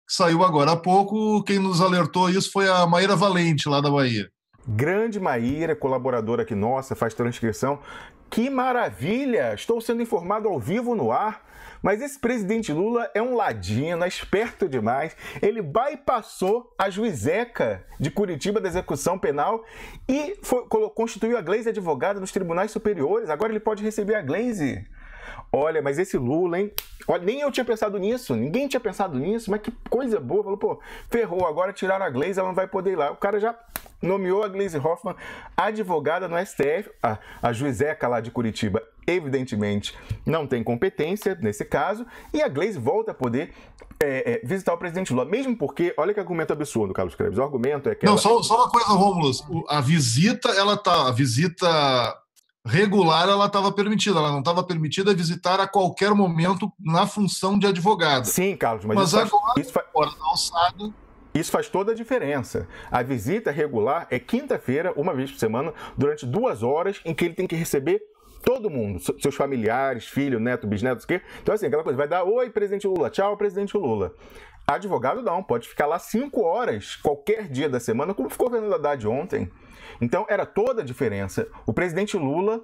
que saiu agora há pouco. Quem nos alertou isso foi a Maíra Valente, lá da Bahia. Grande Maíra, colaboradora aqui nossa, faz transcrição. Que maravilha! Estou sendo informado ao vivo no ar. Mas esse presidente Lula é um ladino, é esperto demais. Ele bypassou a juizeca de Curitiba da execução penal e constituiu a Gleisi advogada nos tribunais superiores. Agora ele pode receber a Gleisi. Olha, mas esse Lula, hein? Olha, nem eu tinha pensado nisso, ninguém tinha pensado nisso, mas que coisa boa. Falou, pô, ferrou, agora tiraram a Gleisi, ela não vai poder ir lá. O cara já nomeou a Gleisi Hoffmann advogada no STF. A juizeca lá de Curitiba, evidentemente, não tem competência nesse caso, e a Gleisi volta a poder visitar o presidente Lula, mesmo porque, olha que argumento absurdo, Carlos Krebs, o argumento é que... Não, só uma coisa, Rômulus, a visita regular, ela estava permitida, ela não estava permitida visitar a qualquer momento na função de advogada. Sim, Carlos, mas fora da alçada... Isso faz toda a diferença. A visita regular é quinta-feira, uma vez por semana, durante 2 horas, em que ele tem que receber todo mundo, seus familiares, filho, neto, bisneto, o quê. Então, assim, aquela coisa, vai dar, oi, presidente Lula, tchau, presidente Lula. Advogado não, pode ficar lá 5 horas, qualquer dia da semana, como ficou o Fernando Haddad ontem. Então, era toda a diferença. O presidente Lula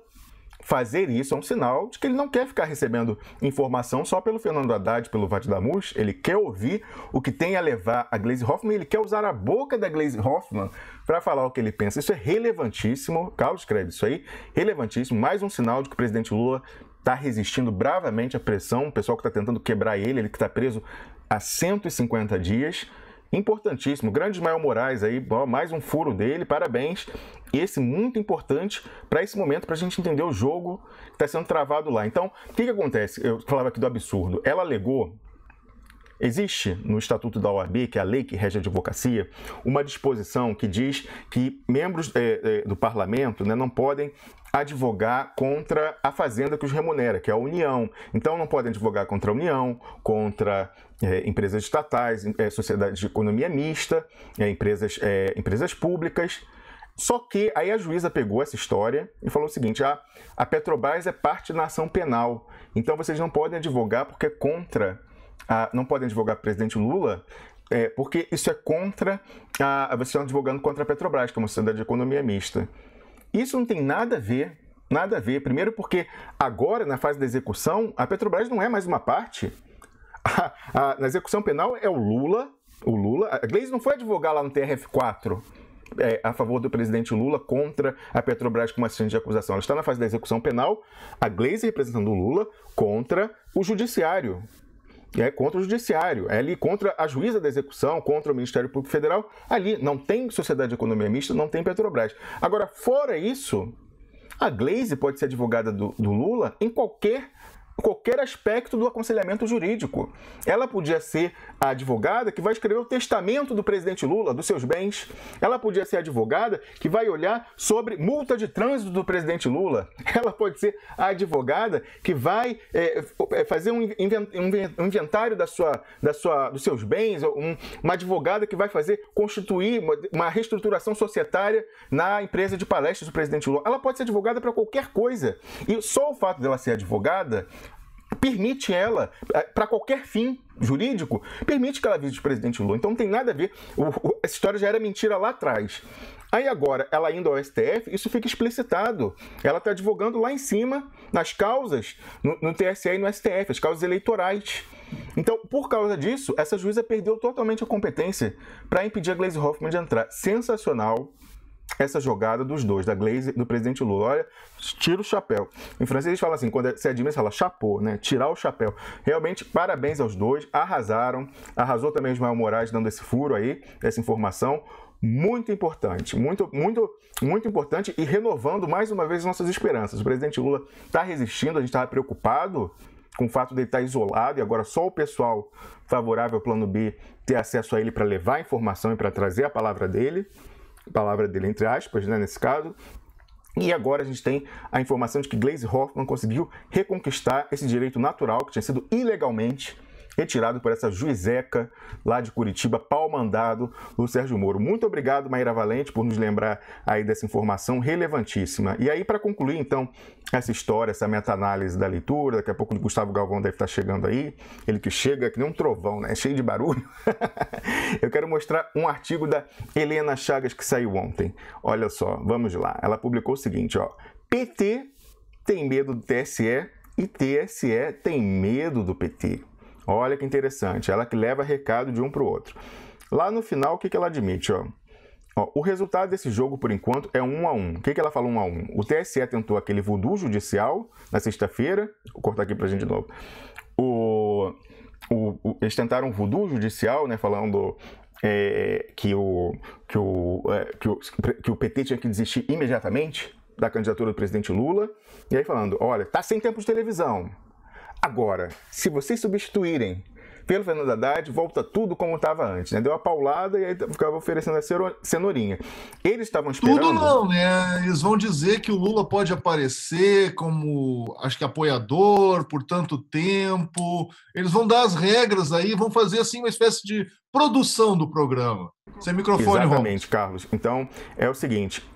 fazer isso é um sinal de que ele não quer ficar recebendo informação só pelo Fernando Haddad, pelo Vade Damus. Ele quer ouvir o que tem a levar a Gleisi Hoffmann, ele quer usar a boca da Gleisi Hoffmann para falar o que ele pensa. Isso é relevantíssimo, Carlos Krebs, isso aí, relevantíssimo. Mais um sinal de que o presidente Lula está resistindo bravamente à pressão, o pessoal que está tentando quebrar ele que está preso há 150 dias. Importantíssimo. Grande Ismael Moraes aí, mais um furo dele, parabéns. E esse muito importante para esse momento, para a gente entender o jogo que está sendo travado lá. Então, o que acontece? Eu falava aqui do absurdo. Ela alegou, existe no Estatuto da OAB, que é a lei que rege a advocacia, uma disposição que diz que membros do parlamento, né, não podem advogar contra a fazenda que os remunera, que é a União. Então, não podem advogar contra a União, contra empresas estatais, sociedades de economia mista, empresas públicas. Só que aí a juíza pegou essa história e falou o seguinte: a Petrobras é parte da ação penal, então vocês não podem advogar porque é contra, não podem advogar o presidente Lula, porque isso é contra, vocês estão advogando contra a Petrobras, que é uma sociedade de economia mista. Isso não tem nada a ver, nada a ver. Primeiro porque agora, na fase da execução, a Petrobras não é mais uma parte. Na execução penal é o Lula. A Gleisi não foi advogar lá no TRF4 a favor do presidente Lula contra a Petrobras com uma ação de acusação. Ela está na fase da execução penal, a Gleisi representando o Lula contra o judiciário. Contra o judiciário, ali contra a juíza da execução, contra o Ministério Público Federal. Ali não tem sociedade de economia mista, não tem Petrobras. Agora, fora isso, a Gleisi pode ser advogada do Lula em qualquer aspecto do aconselhamento jurídico. Ela podia ser a advogada que vai escrever o testamento do presidente Lula, dos seus bens. Ela podia ser a advogada que vai olhar sobre multa de trânsito do presidente Lula. Ela pode ser a advogada que vai fazer um inventário dos seus bens, uma advogada que vai constituir uma reestruturação societária na empresa de palestras do presidente Lula. Ela pode ser advogada para qualquer coisa. E só o fato dela ser advogada permite ela, para qualquer fim jurídico, permite que ela visite o presidente Lula. Então não tem nada a ver. Essa história já era mentira lá atrás. Aí agora, ela indo ao STF, isso fica explicitado. Ela está advogando lá em cima, nas causas, no TSE e no STF, as causas eleitorais. Então, por causa disso, essa juíza perdeu totalmente a competência para impedir a Gleisi Hoffmann de entrar. Sensacional essa jogada dos dois, da Gleisi e do presidente Lula. Olha, tira o chapéu. Em francês eles falam assim, quando se admira, fala chapeau, né? Tirar o chapéu. Realmente, parabéns aos dois, arrasaram. Arrasou também o Ismael Moraes dando esse furo aí, essa informação. Muito importante, muito importante e renovando mais uma vez nossas esperanças. O presidente Lula está resistindo, a gente estava preocupado com o fato dele estar isolado e agora só o pessoal favorável ao plano B ter acesso a ele para levar a informação e para trazer a palavra dele entre aspas, né, nesse caso. E agora a gente tem a informação de que Gleisi Hoffmann conseguiu reconquistar esse direito natural que tinha sido ilegalmente retirado por essa juizeca lá de Curitiba, pau mandado do Sérgio Moro. Muito obrigado, Maíra Valente, por nos lembrar aí dessa informação relevantíssima. E aí, para concluir, então, essa história, essa meta-análise da leitura, daqui a pouco o Gustavo Galvão deve estar chegando aí, ele que chega que nem um trovão, né? Cheio de barulho. Eu quero mostrar um artigo da Helena Chagas que saiu ontem. Olha só, vamos lá. Ela publicou o seguinte, ó. PT tem medo do TSE e TSE tem medo do PT. Olha que interessante, ela que leva recado de um para o outro. Lá no final, o que ela admite? Ó, o resultado desse jogo, por enquanto, é 1-1. O que ela fala 1-1? O TSE tentou aquele voodoo judicial na sexta-feira. Vou cortar aqui para a gente de novo. Eles tentaram um voodoo judicial, né, falando que o PT tinha que desistir imediatamente da candidatura do presidente Lula. E aí falando, olha, tá sem tempo de televisão. Agora, se vocês substituírem pelo Fernando Haddad, volta tudo como estava antes, né? Deu uma paulada e aí ficava oferecendo a cenourinha. Eles estavam esperando... Tudo não, né? Eles vão dizer que o Lula pode aparecer como, acho que apoiador por tanto tempo. Eles vão dar as regras aí, vão fazer assim uma espécie de produção do programa. Sem microfone, exatamente, Carlos. Então, é o seguinte,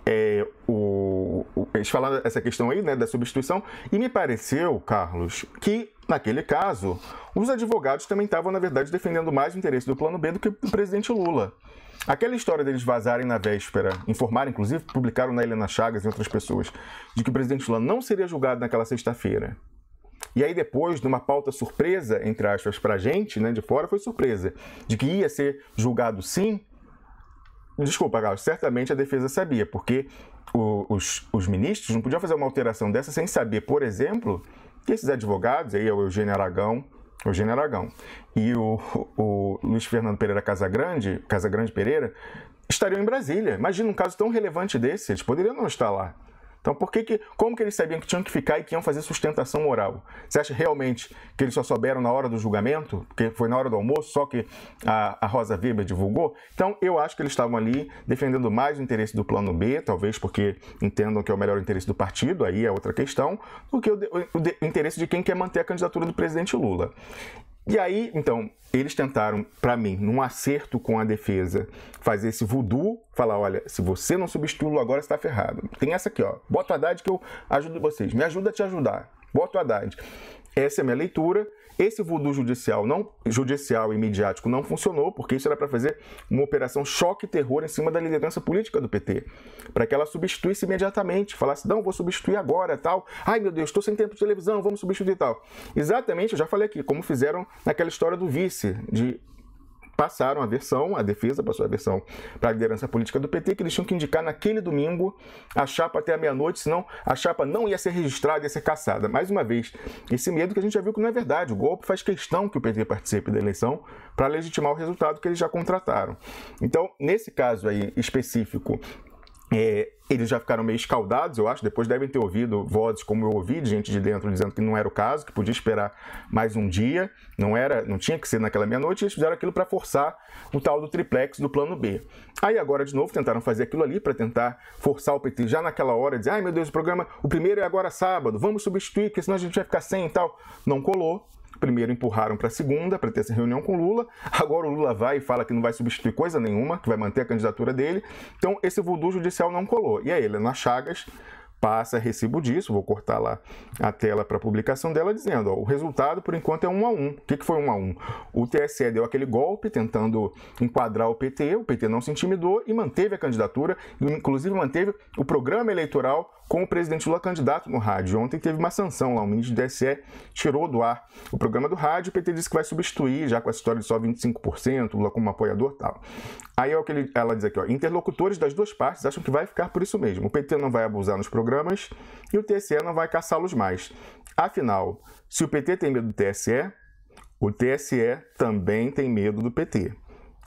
eles falaram essa questão aí, né, da substituição, e me pareceu, Carlos, que, naquele caso, os advogados também estavam, na verdade, defendendo mais o interesse do plano B do que o presidente Lula. Aquela história deles vazarem na véspera, informaram, inclusive, publicaram na Helena Chagas e outras pessoas, de que o presidente Lula não seria julgado naquela sexta-feira. E aí depois, numa pauta surpresa, entre aspas, pra gente, né, de fora, foi surpresa, de que ia ser julgado sim. Desculpa, Carlos, certamente a defesa sabia, porque os ministros não podiam fazer uma alteração dessa sem saber, por exemplo, que esses advogados, aí é o Eugênio Aragão e o Luiz Fernando Pereira Casagrande Pereira, estariam em Brasília. Imagina um caso tão relevante desse, eles poderiam não estar lá. Então, como que eles sabiam que tinham que ficar e que iam fazer sustentação oral? Você acha realmente que eles só souberam na hora do julgamento? Porque foi na hora do almoço, só que a Rosa Weber divulgou? Então, eu acho que eles estavam ali defendendo mais o interesse do plano B, talvez porque entendam que é o melhor interesse do partido, aí é outra questão, do que o interesse de quem quer manter a candidatura do presidente Lula. E aí, então, eles tentaram, para mim, num acerto com a defesa, fazer esse voodoo, falar, olha, se você não substitui o Lula agora, você está ferrado. Tem essa aqui, ó, bota o Haddad que eu ajudo vocês, me ajuda a te ajudar, bota o Haddad. Essa é a minha leitura. Esse voodoo judicial e midiático não funcionou, porque isso era para fazer uma operação choque e terror em cima da liderança política do PT, para que ela substituísse imediatamente, falasse, não, vou substituir agora, tal. Ai, meu Deus, estou sem tempo de televisão, vamos substituir tal. Exatamente, eu já falei aqui, como fizeram naquela história do vice, passaram a defesa passou a versão para a liderança política do PT, que eles tinham que indicar naquele domingo a chapa até a meia-noite, senão a chapa não ia ser registrada, ia ser cassada. Mais uma vez, esse medo que a gente já viu que não é verdade. O golpe faz questão que o PT participe da eleição para legitimar o resultado que eles já contrataram. Então, nesse caso aí específico, eles já ficaram meio escaldados, eu acho, depois devem ter ouvido vozes como eu ouvi, de gente de dentro dizendo que não era o caso, que podia esperar mais um dia, não tinha que ser naquela meia-noite, e eles fizeram aquilo para forçar o tal do triplex do plano B. Aí agora, de novo, tentaram fazer aquilo ali para tentar forçar o PT já naquela hora, dizer, ai meu Deus, o primeiro é agora sábado, vamos substituir, porque senão a gente vai ficar sem e tal. Não colou. Primeiro empurraram para a segunda, para ter essa reunião com o Lula. Agora o Lula vai e fala que não vai substituir coisa nenhuma, que vai manter a candidatura dele. Então esse voodoo judicial não colou. E a Helena Chagas passa recibo disso, vou cortar lá a tela para a publicação dela, dizendo, ó, o resultado por enquanto é 1-1. O que foi 1-1? O TSE deu aquele golpe tentando enquadrar o PT não se intimidou e manteve a candidatura, inclusive manteve o programa eleitoral com o presidente Lula candidato no rádio. Ontem teve uma sanção lá, o ministro do TSE tirou do ar o programa do rádio, o PT disse que vai substituir, já com essa história de só 25%, Lula como apoiador e tal. Aí é o que ela diz aqui, ó, interlocutores das duas partes acham que vai ficar por isso mesmo. O PT não vai abusar nos programas e o TSE não vai caçá-los mais. Afinal, se o PT tem medo do TSE, o TSE também tem medo do PT.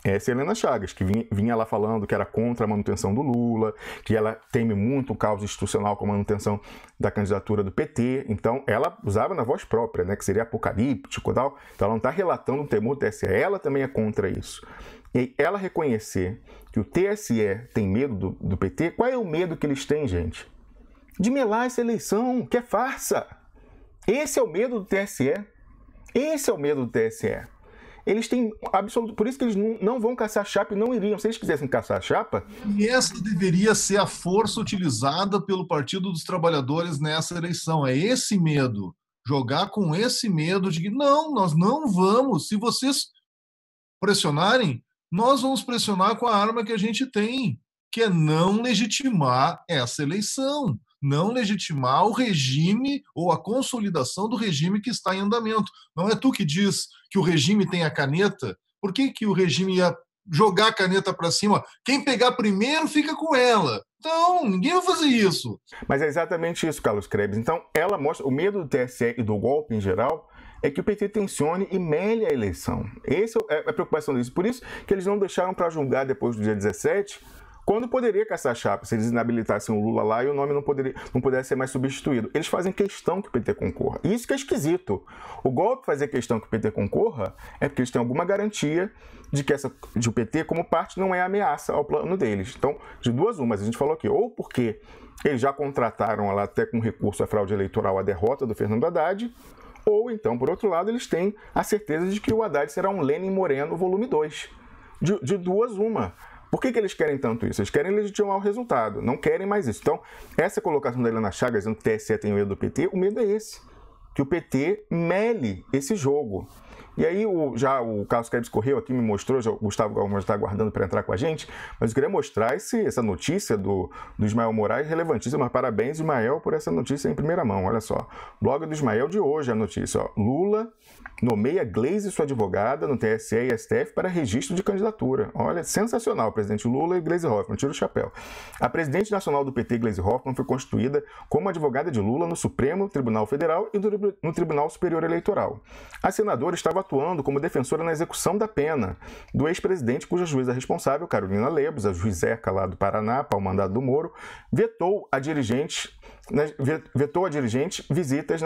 Essa é a Helena Chagas, que vinha lá falando que era contra a manutenção do Lula, que ela teme muito o caos institucional com a manutenção da candidatura do PT. Então, ela usava na voz própria, né, que seria apocalíptico e tal. Então, ela não está relatando o temor do TSE, ela também é contra isso. E ela reconhecer que o TSE tem medo do PT, qual é o medo que eles têm, gente? De melar essa eleição, que é farsa. Esse é o medo do TSE. Esse é o medo do TSE. Eles têm absoluto... Por isso que eles não vão caçar a chapa e não iriam. Se eles quisessem caçar a chapa... E essa deveria ser a força utilizada pelo Partido dos Trabalhadores nessa eleição. É esse medo. Jogar com esse medo de que não, nós não vamos. Se vocês pressionarem, nós vamos pressionar com a arma que a gente tem, que é não legitimar essa eleição. Não legitimar o regime ou a consolidação do regime que está em andamento. Não é tu que diz que o regime tem a caneta? Por que o regime ia jogar a caneta para cima? Quem pegar primeiro fica com ela. Então, ninguém vai fazer isso. Mas é exatamente isso, Carlos Krebs. Então, ela mostra o medo do TSE e do golpe em geral é que o PT tensione e mele a eleição. Essa é a preocupação deles. Por isso que eles não deixaram para julgar depois do dia 17, quando poderia caçar a chapa, se eles inabilitassem o Lula lá e o nome não pudesse ser mais substituído. Eles fazem questão que o PT concorra. E isso que é esquisito. O golpe fazer questão que o PT concorra é porque eles têm alguma garantia de que o PT, como parte, não é ameaça ao plano deles. Então, de duas umas, a gente falou aqui, ou porque eles já contrataram lá até com recurso à fraude eleitoral a derrota do Fernando Haddad, ou então, por outro lado, eles têm a certeza de que o Haddad será um Lenin Moreno volume 2. De duas uma. Por que eles querem tanto isso? Eles querem legitimar o resultado, não querem mais isso. Então, essa colocação da Helena Chagas dizendo que o TSE tem medo do PT, o medo é esse, que o PT mele esse jogo. E aí já o Carlos Krebs correu aqui, me mostrou, já o Gustavo Galvão está aguardando para entrar com a gente, mas eu queria mostrar essa notícia do Ismael Moraes, relevantíssima. Parabéns, Ismael, por essa notícia em primeira mão, olha só. Blog do Ismael de hoje, a notícia, ó. Lula nomeia Gleisi, sua advogada, no TSE e STF para registro de candidatura. Olha, sensacional, presidente Lula e Gleisi Hoffmann, tira o chapéu. A presidente nacional do PT, Gleisi Hoffmann, foi constituída como advogada de Lula no Supremo Tribunal Federal e no Tribunal Superior Eleitoral. A senadora estava atuando como defensora na execução da pena do ex-presidente, cuja juíza responsável, Carolina Lebos, a juizeca lá do Paraná, pau mandado do Moro, vetou a dirigente vetou a dirigente visitas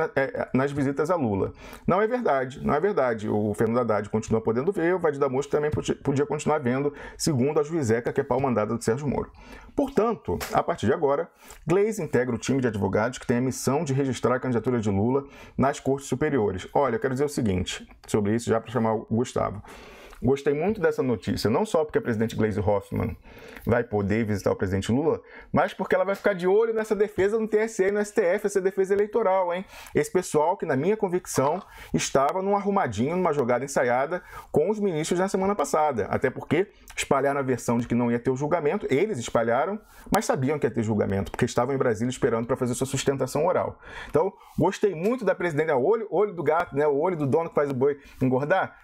nas visitas a Lula. Não é verdade. O Fernando Haddad continua podendo ver, o Vadir Damasco também podia continuar vendo, segundo a juizeca, que é pau-mandada do Sérgio Moro. Portanto, a partir de agora, Gleisi integra o time de advogados que tem a missão de registrar a candidatura de Lula nas cortes superiores. Olha, eu quero dizer o seguinte sobre isso, já para chamar o Gustavo. Gostei muito dessa notícia, não só porque a presidente Gleisi Hoffmann vai poder visitar o presidente Lula, mas porque ela vai ficar de olho nessa defesa no TSE e no STF, essa defesa eleitoral, hein? Esse pessoal que, na minha convicção, estava num arrumadinho, numa jogada ensaiada com os ministros na semana passada. Até porque espalharam a versão de que não ia ter o julgamento, eles espalharam, mas sabiam que ia ter julgamento, porque estavam em Brasília esperando para fazer sua sustentação oral. Então, gostei muito da presidente, olho do gato, né? O olho do dono que faz o boi engordar.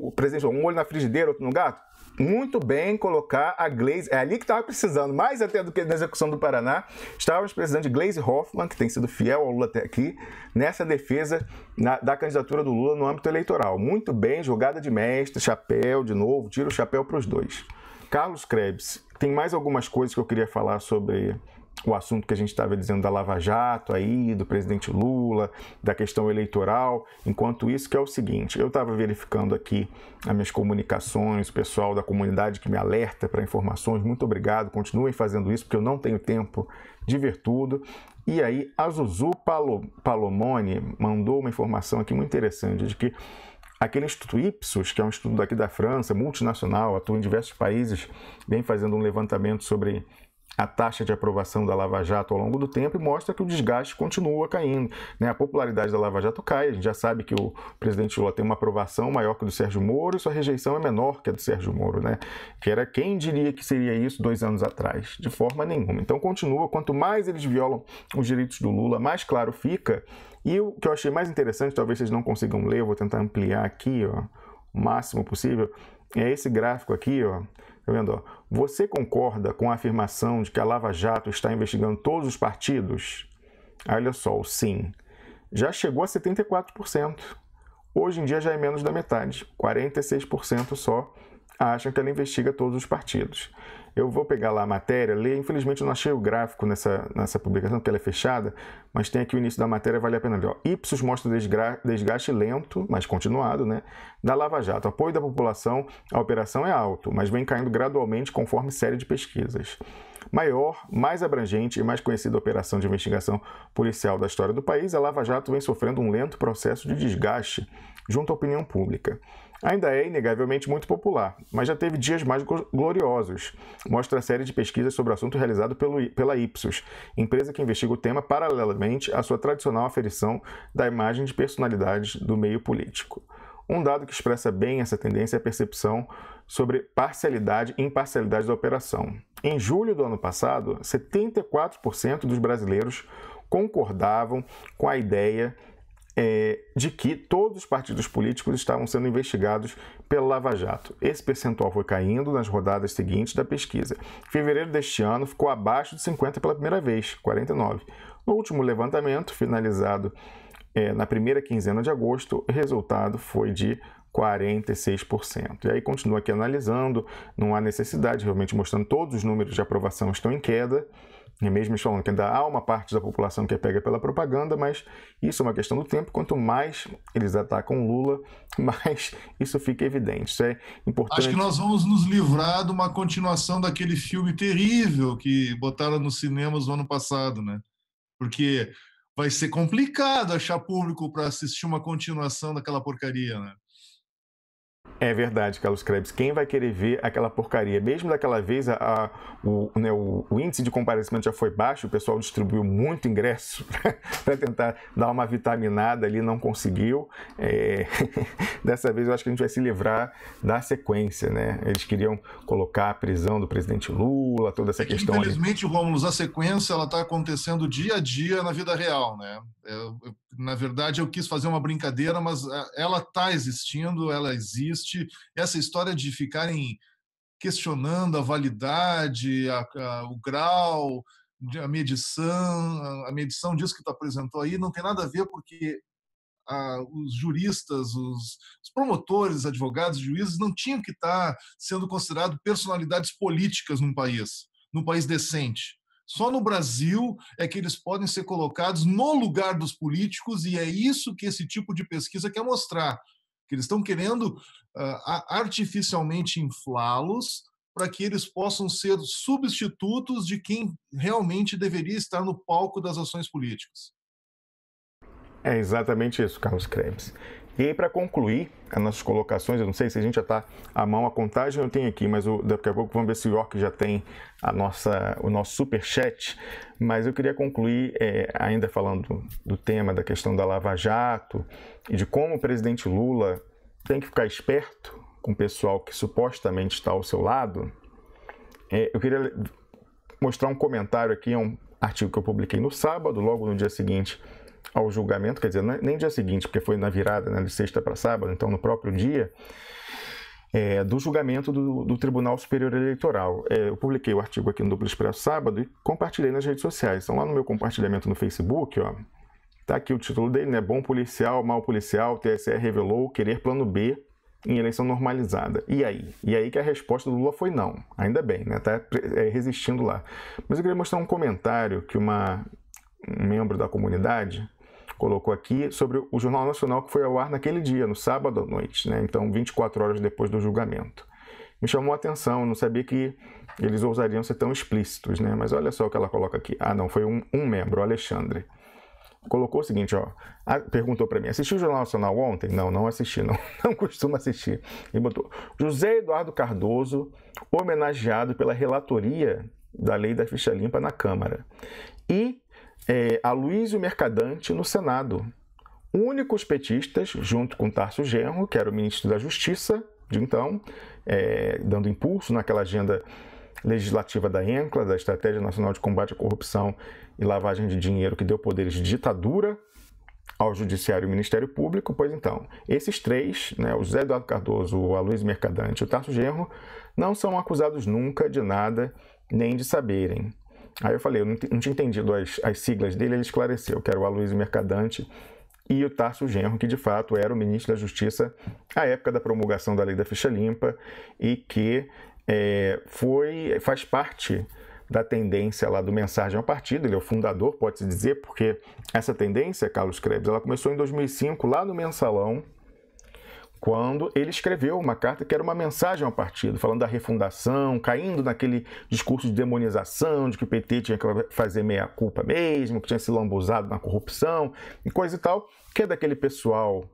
O presidente, um olho na frigideira, outro no gato. Muito bem colocar a Gleisi, é ali que estava precisando, mais até do que na execução do Paraná, estávamos precisando de Gleisi Hoffmann, que tem sido fiel ao Lula até aqui, nessa defesa da candidatura do Lula no âmbito eleitoral. Muito bem, jogada de mestre, chapéu de novo, tira o chapéu para os dois. Carlos Krebs, tem mais algumas coisas que eu queria falar sobre o assunto que a gente estava dizendo da Lava Jato aí, do presidente Lula, da questão eleitoral. Enquanto isso, que é o seguinte, eu estava verificando aqui as minhas comunicações, o pessoal da comunidade que me alerta para informações, muito obrigado, continuem fazendo isso, porque eu não tenho tempo de ver tudo. E aí, a Zuzu Palomone mandou uma informação aqui muito interessante, de que aquele Instituto Ipsos, que é um estudo daqui da França, multinacional, atua em diversos países, vem fazendo um levantamento sobre a taxa de aprovação da Lava Jato ao longo do tempo e mostra que o desgaste continua caindo, né? A popularidade da Lava Jato cai, a gente já sabe que o presidente Lula tem uma aprovação maior que a do Sérgio Moro e sua rejeição é menor que a do Sérgio Moro, né? Que era quem diria que seria isso 2 anos atrás? De forma nenhuma. Então continua, quanto mais eles violam os direitos do Lula, mais claro fica. E o que eu achei mais interessante, talvez vocês não consigam ler, eu vou tentar ampliar aqui, ó, o máximo possível, é esse gráfico aqui, ó. Tá vendo? Ó? Você concorda com a afirmação de que a Lava Jato está investigando todos os partidos? Olha só, o sim. Já chegou a 74%. Hoje em dia já é menos da metade. 46% só acham que ela investiga todos os partidos. Eu vou pegar lá a matéria, ler. Infelizmente eu não achei o gráfico nessa publicação, porque ela é fechada, mas tem aqui o início da matéria, vale a pena ler. Ó. Ipsos mostra desgaste lento, mas continuado, né, da Lava Jato. O apoio da população à operação é alto, mas vem caindo gradualmente conforme série de pesquisas. Maior, mais abrangente e mais conhecida operação de investigação policial da história do país, a Lava Jato vem sofrendo um lento processo de desgaste junto à opinião pública. Ainda é inegavelmente muito popular, mas já teve dias mais gloriosos, mostra a série de pesquisas sobre o assunto realizado pela Ipsos, empresa que investiga o tema paralelamente à sua tradicional aferição da imagem de personalidades do meio político. Um dado que expressa bem essa tendência é a percepção sobre parcialidade e imparcialidade da operação. Em julho do ano passado, 74% dos brasileiros concordavam com a ideia de que todos os partidos políticos estavam sendo investigados pela Lava Jato. Esse percentual foi caindo nas rodadas seguintes da pesquisa. Em fevereiro deste ano, ficou abaixo de 50% pela primeira vez, 49%. No último levantamento, finalizado na primeira quinzena de agosto, o resultado foi de 46%. E aí continua aqui analisando, não há necessidade, realmente mostrando todos os números de aprovação estão em queda, e mesmo falando que ainda há uma parte da população que é pega pela propaganda, mas isso é uma questão do tempo. Quanto mais eles atacam Lula, mais isso fica evidente. Isso é importante. Acho que nós vamos nos livrar de uma continuação daquele filme terrível que botaram nos cinemas no ano passado, né? Porque vai ser complicado achar público para assistir uma continuação daquela porcaria, né? É verdade, Carlos Krebs. Quem vai querer ver aquela porcaria? Mesmo daquela vez, o índice de comparecimento já foi baixo, o pessoal distribuiu muito ingresso para tentar dar uma vitaminada ali, não conseguiu. Dessa vez eu acho que a gente vai se livrar da sequência, né? Eles queriam colocar a prisão do presidente Lula, toda essa questão. Infelizmente, Rômulo, a sequência está acontecendo dia a dia na vida real, né? Na verdade, eu quis fazer uma brincadeira, mas ela está existindo, ela existe. Essa história de ficarem questionando a validade, o grau, a medição disso que tu apresentou aí, não tem nada a ver, porque os juristas, os promotores, advogados, juízes não tinham que estar sendo considerados personalidades políticas num país decente. Só no Brasil é que eles podem ser colocados no lugar dos políticos, e é isso que esse tipo de pesquisa quer mostrar, que eles estão querendo artificialmente inflá-los para que eles possam ser substitutos de quem realmente deveria estar no palco das ações políticas. É exatamente isso, Carlos Krebs. E aí, para concluir as nossas colocações, eu não sei se a gente já está à mão, a contagem eu tenho aqui, mas daqui a pouco vamos ver se o York já tem o nosso superchat. Mas eu queria concluir, ainda falando do tema da questão da Lava Jato e de como o presidente Lula tem que ficar esperto com o pessoal que supostamente está ao seu lado. Eu queria mostrar um comentário aqui, é um artigo que eu publiquei no sábado, logo no dia seguinte ao julgamento, quer dizer, nem dia seguinte, porque foi na virada, né, de sexta para sábado, então no próprio dia do julgamento do Tribunal Superior Eleitoral. Eu publiquei o artigo aqui no Duplo Expresso sábado e compartilhei nas redes sociais. Então lá no meu compartilhamento no Facebook, ó, tá aqui o título dele, né? Bom policial, mal policial, TSE revelou querer plano B em eleição normalizada. E aí? E aí que a resposta do Lula foi não. Ainda bem, né? Tá resistindo lá. Mas eu queria mostrar um comentário que um membro da comunidade colocou aqui sobre o Jornal Nacional que foi ao ar naquele dia, no sábado à noite, né? Então 24 horas depois do julgamento. Me chamou a atenção, eu não sabia que eles ousariam ser tão explícitos, né? Mas olha só o que ela coloca aqui. Ah, não, foi um membro, o Alexandre. Colocou o seguinte, ó, perguntou para mim, assistiu o Jornal Nacional ontem? Não assisti, não costumo assistir. E botou, José Eduardo Cardoso, homenageado pela relatoria da lei da ficha limpa na Câmara. E Aloysio Mercadante no Senado. Únicos petistas, junto com Tarso Genro, que era o ministro da Justiça de então, dando impulso naquela agenda legislativa da ENCLA, da Estratégia Nacional de Combate à Corrupção e Lavagem de Dinheiro, que deu poderes de ditadura ao Judiciário e ao Ministério Público. Pois então, esses três, né, o José Eduardo Cardoso, o Aloysio Mercadante e o Tarso Genro, não são acusados nunca de nada, nem de saberem. Aí eu falei, eu não tinha entendido as siglas dele, ele esclareceu, que era o Aloysio Mercadante e o Tarso Genro, que de fato era o ministro da Justiça à época da promulgação da lei da ficha limpa e que faz parte da tendência lá do Mensagem ao Partido. Ele é o fundador, pode-se dizer, porque essa tendência, Carlos Krebs, ela começou em 2005, lá no Mensalão, quando ele escreveu uma carta que era uma mensagem ao partido, falando da refundação, caindo naquele discurso de demonização, de que o PT tinha que fazer meia-culpa mesmo, que tinha se lambuzado na corrupção e coisa e tal, que é daquele pessoal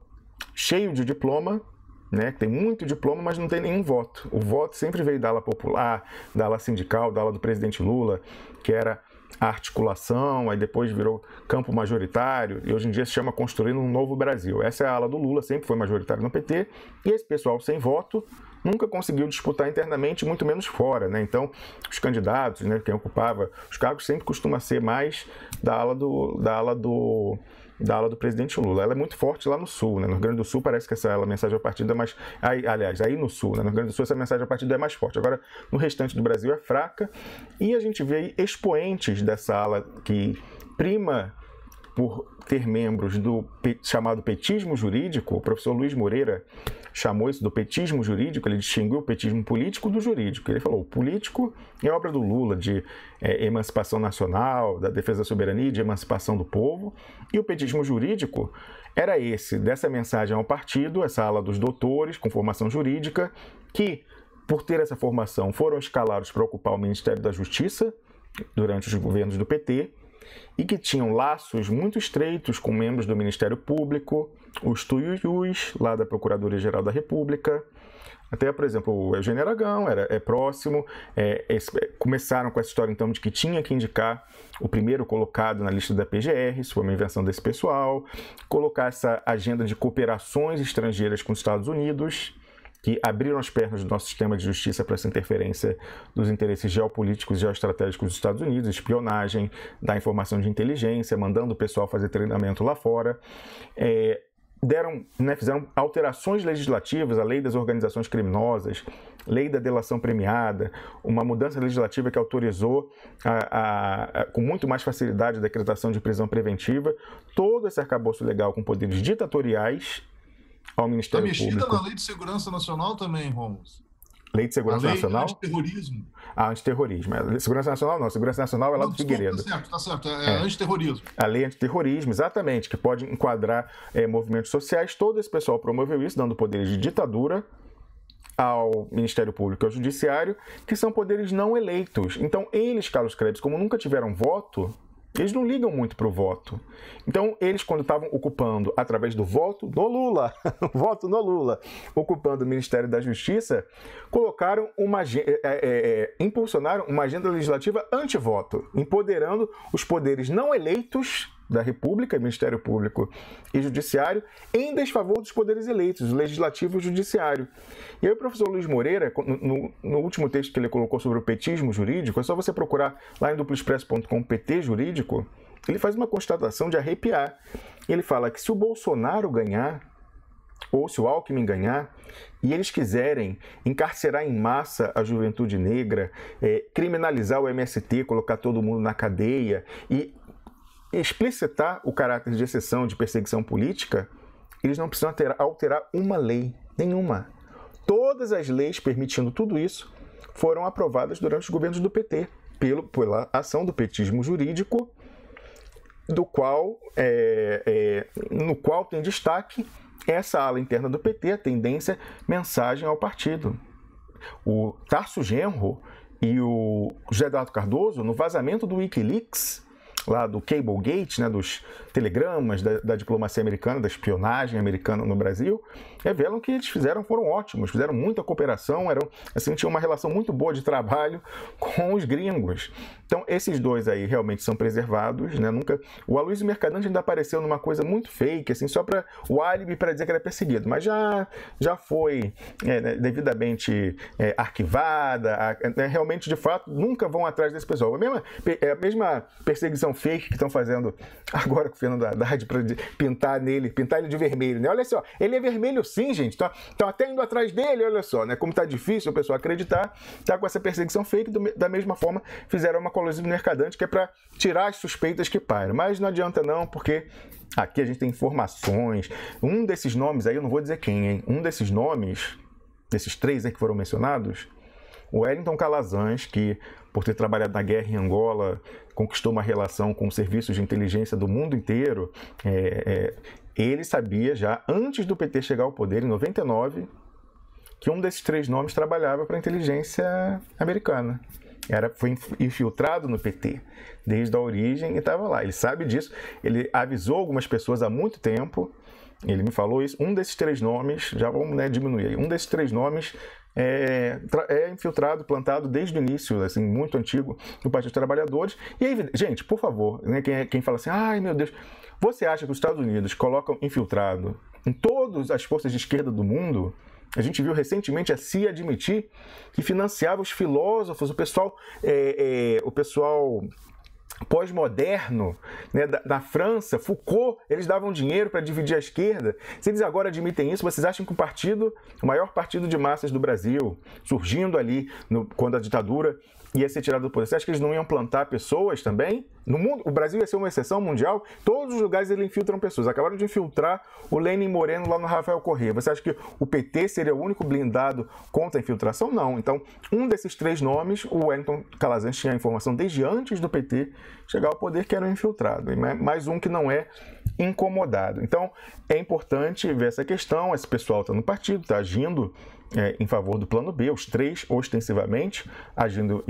cheio de diploma, né, que tem muito diploma, mas não tem nenhum voto. O voto sempre veio da ala popular, da ala sindical, da ala do presidente Lula, que era a articulação, aí depois virou campo majoritário, e hoje em dia se chama Construindo um Novo Brasil. Essa é a ala do Lula, sempre foi majoritária no PT, e esse pessoal sem voto nunca conseguiu disputar internamente, muito menos fora, né? Então, os candidatos, né, quem ocupava os cargos, sempre costuma ser mais da ala do presidente Lula. Ela é muito forte lá no Sul, né? No Rio Grande do Sul parece que essa mensagem ao partido é mais... Aí no Sul, né? No Rio Grande do Sul essa mensagem ao partido é mais forte. Agora, no restante do Brasil é fraca. E a gente vê aí expoentes dessa ala que prima por ter membros do chamado petismo jurídico. O professor Luiz Moreira chamou isso do petismo jurídico, ele distinguiu o petismo político do jurídico. Ele falou, o político é obra do Lula, de emancipação nacional, da defesa da soberania e de emancipação do povo, e o petismo jurídico era dessa mensagem ao partido, essa ala dos doutores com formação jurídica, que, por ter essa formação, foram escalados para ocupar o Ministério da Justiça durante os governos do PT, e que tinham laços muito estreitos com membros do Ministério Público, os tuiuius, lá da Procuradoria-Geral da República, até, por exemplo, o Eugênio Aragão é próximo. Começaram com essa história, então, de que tinha que indicar o primeiro colocado na lista da PGR, isso foi uma invenção desse pessoal, colocar essa agenda de cooperações estrangeiras com os Estados Unidos, que abriram as pernas do nosso sistema de justiça para essa interferência dos interesses geopolíticos e geoestratégicos dos Estados Unidos, espionagem, da informação de inteligência, mandando o pessoal fazer treinamento lá fora. Fizeram alterações legislativas, a lei das organizações criminosas, lei da delação premiada, uma mudança legislativa que autorizou com muito mais facilidade a decretação de prisão preventiva, todo esse arcabouço legal com poderes ditatoriais ao Ministério Público. Está mexida na Lei de Segurança Nacional também, Rômulo? Lei de Segurança Nacional? Antiterrorismo. Antiterrorismo. Segurança Nacional não. Segurança Nacional é lá do Figueiredo. Tá certo. É antiterrorismo. A lei antiterrorismo, exatamente, que pode enquadrar movimentos sociais. Todo esse pessoal promoveu isso, dando poderes de ditadura ao Ministério Público e ao Judiciário, que são poderes não eleitos. Então, eles, Carlos Krebs, como nunca tiveram voto, eles não ligam muito para o voto. Então, eles, quando estavam ocupando, através do voto no Lula, ocupando o Ministério da Justiça, colocaram impulsionaram uma agenda legislativa anti-voto, empoderando os poderes não eleitos da República, Ministério Público e Judiciário, em desfavor dos poderes eleitos, o Legislativo e o Judiciário. E aí o professor Luiz Moreira, no último texto que ele colocou sobre o petismo jurídico, é só você procurar lá em duploexpresso.com, PT jurídico, ele faz uma constatação de arrepiar. Ele fala que se o Bolsonaro ganhar, ou se o Alckmin ganhar, e eles quiserem encarcerar em massa a juventude negra, criminalizar o MST, colocar todo mundo na cadeia e explicitar o caráter de exceção de perseguição política, eles não precisam alterar uma lei, nenhuma. Todas as leis permitindo tudo isso foram aprovadas durante os governos do PT, pela ação do petismo jurídico, no qual tem destaque essa ala interna do PT, a tendência mensagem ao partido. O Tarso Genro e o José Eduardo Cardoso, no vazamento do Wikileaks, lá do Cablegate, né, dos telegramas da diplomacia americana, da espionagem americana no Brasil, revelam que eles foram ótimos, fizeram muita cooperação, tinham uma relação muito boa de trabalho com os gringos. Então, esses dois aí realmente são preservados, né? O Aloysio Mercadante ainda apareceu numa coisa muito fake, assim, só para o álibi para dizer que era perseguido, mas já foi devidamente arquivada, realmente, de fato, nunca vão atrás desse pessoal. A mesma perseguição fake que estão fazendo agora com o Fernando Haddad para pintar ele de vermelho, né? Olha só, ele é vermelho sim, gente, estão até indo atrás dele, olha só, né? Como tá difícil o pessoal acreditar, tá com essa perseguição fake, da mesma forma fizeram uma colosão Mercadante, que é para tirar as suspeitas que pairam, mas não adianta não, porque aqui a gente tem informações, um desses nomes aí, eu não vou dizer quem, hein? Um desses nomes, desses três aí que foram mencionados, o Wellington Calazans, que por ter trabalhado na guerra em Angola, conquistou uma relação com serviços de inteligência do mundo inteiro, ele sabia já, antes do PT chegar ao poder, em 99, que um desses três nomes trabalhava para a inteligência americana. Foi infiltrado no PT desde a origem e estava lá. Ele sabe disso, ele avisou algumas pessoas há muito tempo, ele me falou isso, um desses três nomes, já vamos diminuir aí, um desses três nomes é infiltrado, plantado desde o início, assim, muito antigo, no Partido dos Trabalhadores. E aí, gente, por favor, né, quem fala assim, ai meu Deus, você acha que os Estados Unidos colocam infiltrado em todas as forças de esquerda do mundo? A gente viu recentemente a CIA admitir que financiava os filósofos, o pessoal pós-moderno, né, da França, Foucault, eles davam dinheiro para dividir a esquerda. Se eles agora admitem isso, vocês acham que o maior partido de massas do Brasil, surgindo ali quando a ditadura ia ser tirada do poder, você acha que eles não iam plantar pessoas também? No mundo, o Brasil ia ser uma exceção mundial, todos os lugares eles infiltram pessoas. Acabaram de infiltrar o Lenin Moreno lá no Rafael Corrêa. Você acha que o PT seria o único blindado contra a infiltração? Não. Então, um desses três nomes, o Wellington Calazans tinha a informação desde antes do PT chegar ao poder que era um infiltrado. E mais um que não é incomodado. Então, é importante ver essa questão. Esse pessoal está no partido, está agindo em favor do plano B, os três ostensivamente agindo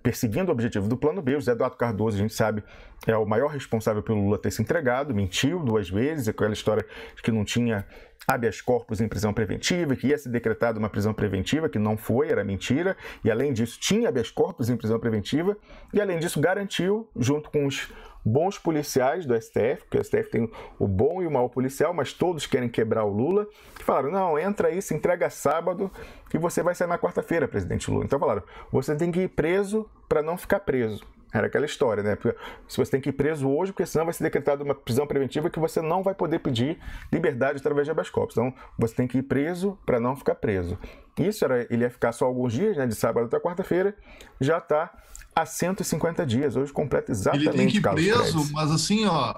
perseguindo o objetivo do plano B. O José Eduardo Cardoso, a gente sabe, é o maior responsável pelo Lula ter se entregado, mentiu 2 vezes, aquela história de que não tinha habeas corpus em prisão preventiva, que ia ser decretada uma prisão preventiva, que não foi, era mentira, e além disso tinha habeas corpus em prisão preventiva, e além disso garantiu, junto com os bons policiais do STF, porque o STF tem o bom e o mau policial, mas todos querem quebrar o Lula, que falaram, não, entra aí, se entrega sábado e você vai sair na quarta-feira, presidente Lula. Então falaram, você tem que ir preso para não ficar preso. Era aquela história, né? Porque se você tem que ir preso hoje, porque senão vai ser decretada uma prisão preventiva que você não vai poder pedir liberdade através de habeas corpus. Então, você tem que ir preso para não ficar preso. Isso ele ia ficar só alguns dias, né? De sábado até quarta-feira, já está há 150 dias. Hoje completa exatamente, ele tem que ir preso, Krebs. mas assim, ó,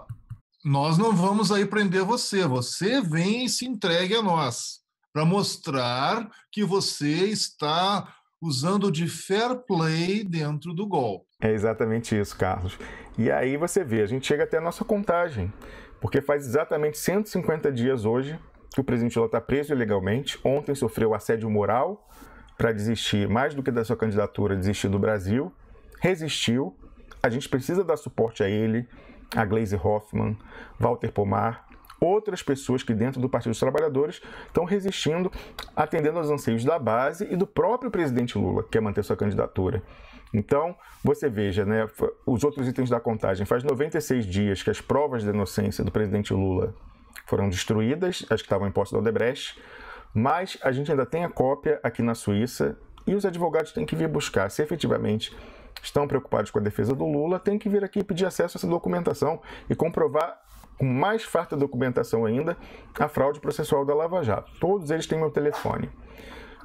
nós não vamos aí prender você. Você vem e se entregue a nós. para mostrar que você está usando de fair play dentro do golpe. É exatamente isso, Carlos. E aí você vê, a gente chega até a nossa contagem, porque faz exatamente 150 dias hoje que o presidente Lula está preso ilegalmente. Ontem sofreu assédio moral para desistir, mais do que da sua candidatura, desistir do Brasil. Resistiu. A gente precisa dar suporte a ele, a Gleisi Hoffmann, Walter Pomar, outras pessoas que dentro do Partido dos Trabalhadores estão resistindo, atendendo aos anseios da base e do próprio presidente Lula, que quer manter sua candidatura. Então, você veja, né, os outros itens da contagem. Faz 96 dias que as provas de inocência do presidente Lula foram destruídas, as que estavam em posse da Odebrecht, mas a gente ainda tem a cópia aqui na Suíça e os advogados têm que vir buscar. Se efetivamente estão preocupados com a defesa do Lula, tem que vir aqui pedir acesso a essa documentação e comprovar com mais farta documentação ainda a fraude processual da Lava Jato. Todos eles têm meu telefone.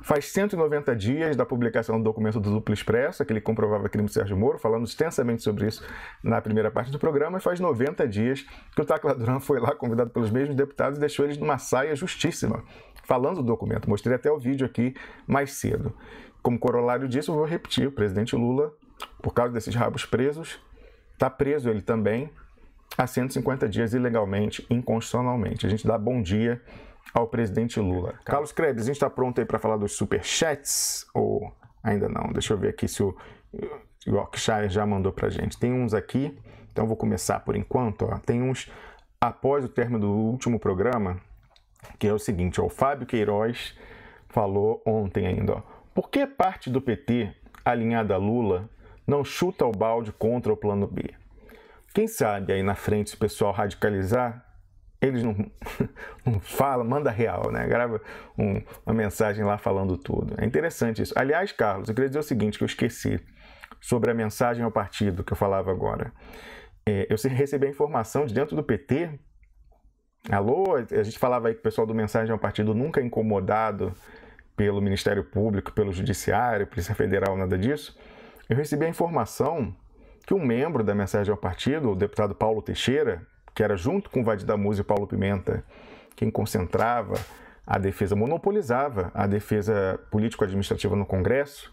Faz 190 dias da publicação do documento do Duplo Expresso, aquele que comprovava crime do Sérgio Moro, falando extensamente sobre isso na primeira parte do programa, e faz 90 dias que o Tacla Duran foi lá, convidado pelos mesmos deputados, e deixou eles numa saia justíssima, falando do documento. Mostrei até o vídeo aqui mais cedo. Como corolário disso, eu vou repetir, o presidente Lula, por causa desses rabos presos, está preso ele também há 150 dias ilegalmente, inconstitucionalmente. A gente dá bom dia ao presidente Lula. Carlos Krebs, a gente está pronto aí para falar dos superchats? Ou ainda não? Deixa eu ver aqui se o Yorkshire já mandou para a gente. Tem uns aqui, então eu vou começar por enquanto. Ó. Tem uns após o término do último programa, que é o seguinte, ó, o Fábio Queiroz falou ontem ainda. Ó, por que parte do PT, alinhada a Lula, não chuta o balde contra o plano B? Quem sabe aí na frente, se o pessoal radicalizar, eles não falam, manda real, né? Grava uma mensagem lá falando tudo. É interessante isso. Aliás, Carlos, eu queria dizer o seguinte, que eu esqueci, sobre a mensagem ao partido que eu falava agora. Eu recebi a informação de dentro do PT. Alô, a gente falava aí que o pessoal do Mensagem ao Partido nunca é incomodado pelo Ministério Público, pelo Judiciário, Polícia Federal, nada disso. Eu recebi a informação que um membro da Mensagem ao Partido, o deputado Paulo Teixeira, que era junto com o Vadir Damuso e Paulo Pimenta, quem concentrava a defesa, monopolizava a defesa político-administrativa no Congresso.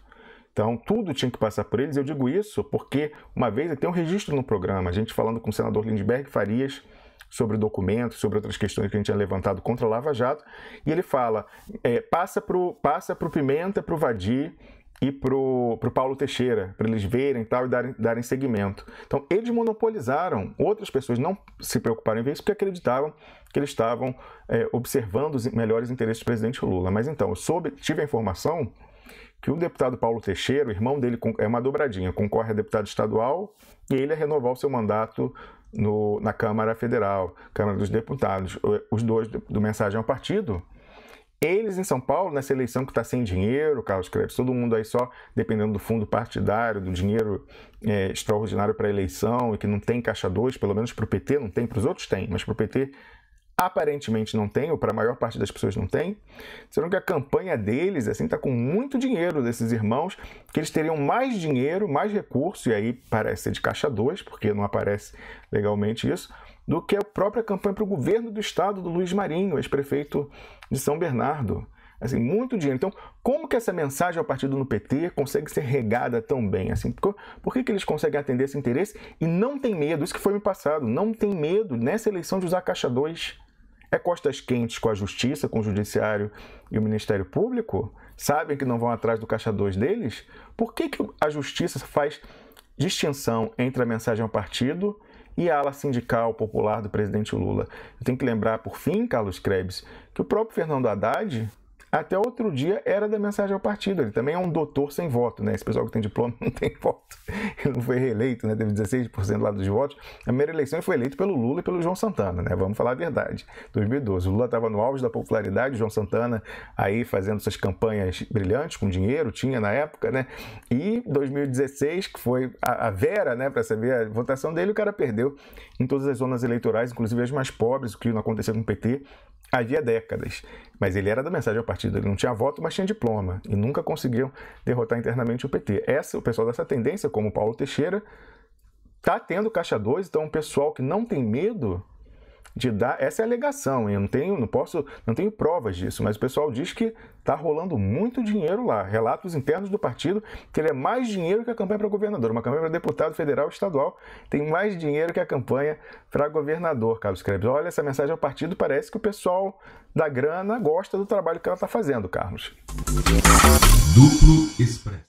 Então, tudo tinha que passar por eles. Eu digo isso porque, uma vez, tem um registro no programa, a gente falando com o senador Lindbergh Farias sobre documentos, sobre outras questões que a gente tinha levantado contra a Lava Jato, e ele fala, passa pro Pimenta, pro Vadir e pro Paulo Teixeira, para eles verem tal, e darem seguimento. Então, eles monopolizaram, outras pessoas não se preocuparam em ver isso porque acreditavam que eles estavam observando os melhores interesses do presidente Lula. Mas então, eu tive a informação que o deputado Paulo Teixeira, o irmão dele, é uma dobradinha, concorre a deputado estadual e ele a renovar o seu mandato na Câmara Federal, Câmara dos Deputados. Os dois do Mensagem ao Partido, eles em São Paulo, nessa eleição que está sem dinheiro, Carlos Krebs, todo mundo aí só dependendo do fundo partidário, do dinheiro extraordinário para a eleição e que não tem caixa 2, pelo menos para o PT não tem, para os outros tem, mas para o PT aparentemente não tem, ou para a maior parte das pessoas não tem. Será que a campanha deles assim está com muito dinheiro desses irmãos, que eles teriam mais dinheiro, mais recurso, e aí parece ser de caixa 2, porque não aparece legalmente isso, do que a própria campanha para o governo do estado do Luiz Marinho, ex-prefeito de São Bernardo. Assim, muito dinheiro. Então, como que essa mensagem ao partido no PT consegue ser regada tão bem? Assim, por que eles conseguem atender esse interesse e não tem medo? Isso que foi me passado. Não tem medo nessa eleição de usar caixa 2. É costas quentes com a Justiça, com o Judiciário e o Ministério Público? Sabem que não vão atrás do caixa 2 deles? Por que a Justiça faz distinção entre a mensagem ao partido e a ala sindical popular do presidente Lula? Eu tenho que lembrar, por fim, Carlos Krebs, que o próprio Fernando Haddad, até outro dia, era da mensagem ao partido. Ele também é um doutor sem voto, né? Esse pessoal que tem diploma não tem voto. Ele não foi reeleito, né? Teve 16% lá dos votos. A primeira eleição ele foi eleito pelo Lula e pelo João Santana, né? Vamos falar a verdade. 2012. O Lula estava no auge da popularidade, o João Santana aí fazendo suas campanhas brilhantes, com dinheiro, tinha na época, né? E 2016, que foi a Vera, né? Para saber a votação dele, o cara perdeu em todas as zonas eleitorais, inclusive as mais pobres, o que não aconteceu com o PT havia décadas. Mas ele era da mensagem ao partido, ele não tinha voto, mas tinha diploma, e nunca conseguiu derrotar internamente o PT. O pessoal dessa tendência, como o Paulo Teixeira, está tendo caixa 2, então o pessoal que não tem medo de dar, essa é a alegação, eu não tenho provas disso, mas o pessoal diz que está rolando muito dinheiro lá, relatos internos do partido, que ele é mais dinheiro que a campanha para governador, uma campanha para deputado federal e estadual tem mais dinheiro que a campanha para governador, Carlos Krebs. Olha, essa mensagem ao partido, parece que o pessoal da grana gosta do trabalho que ela está fazendo, Carlos. Duplo Expresso.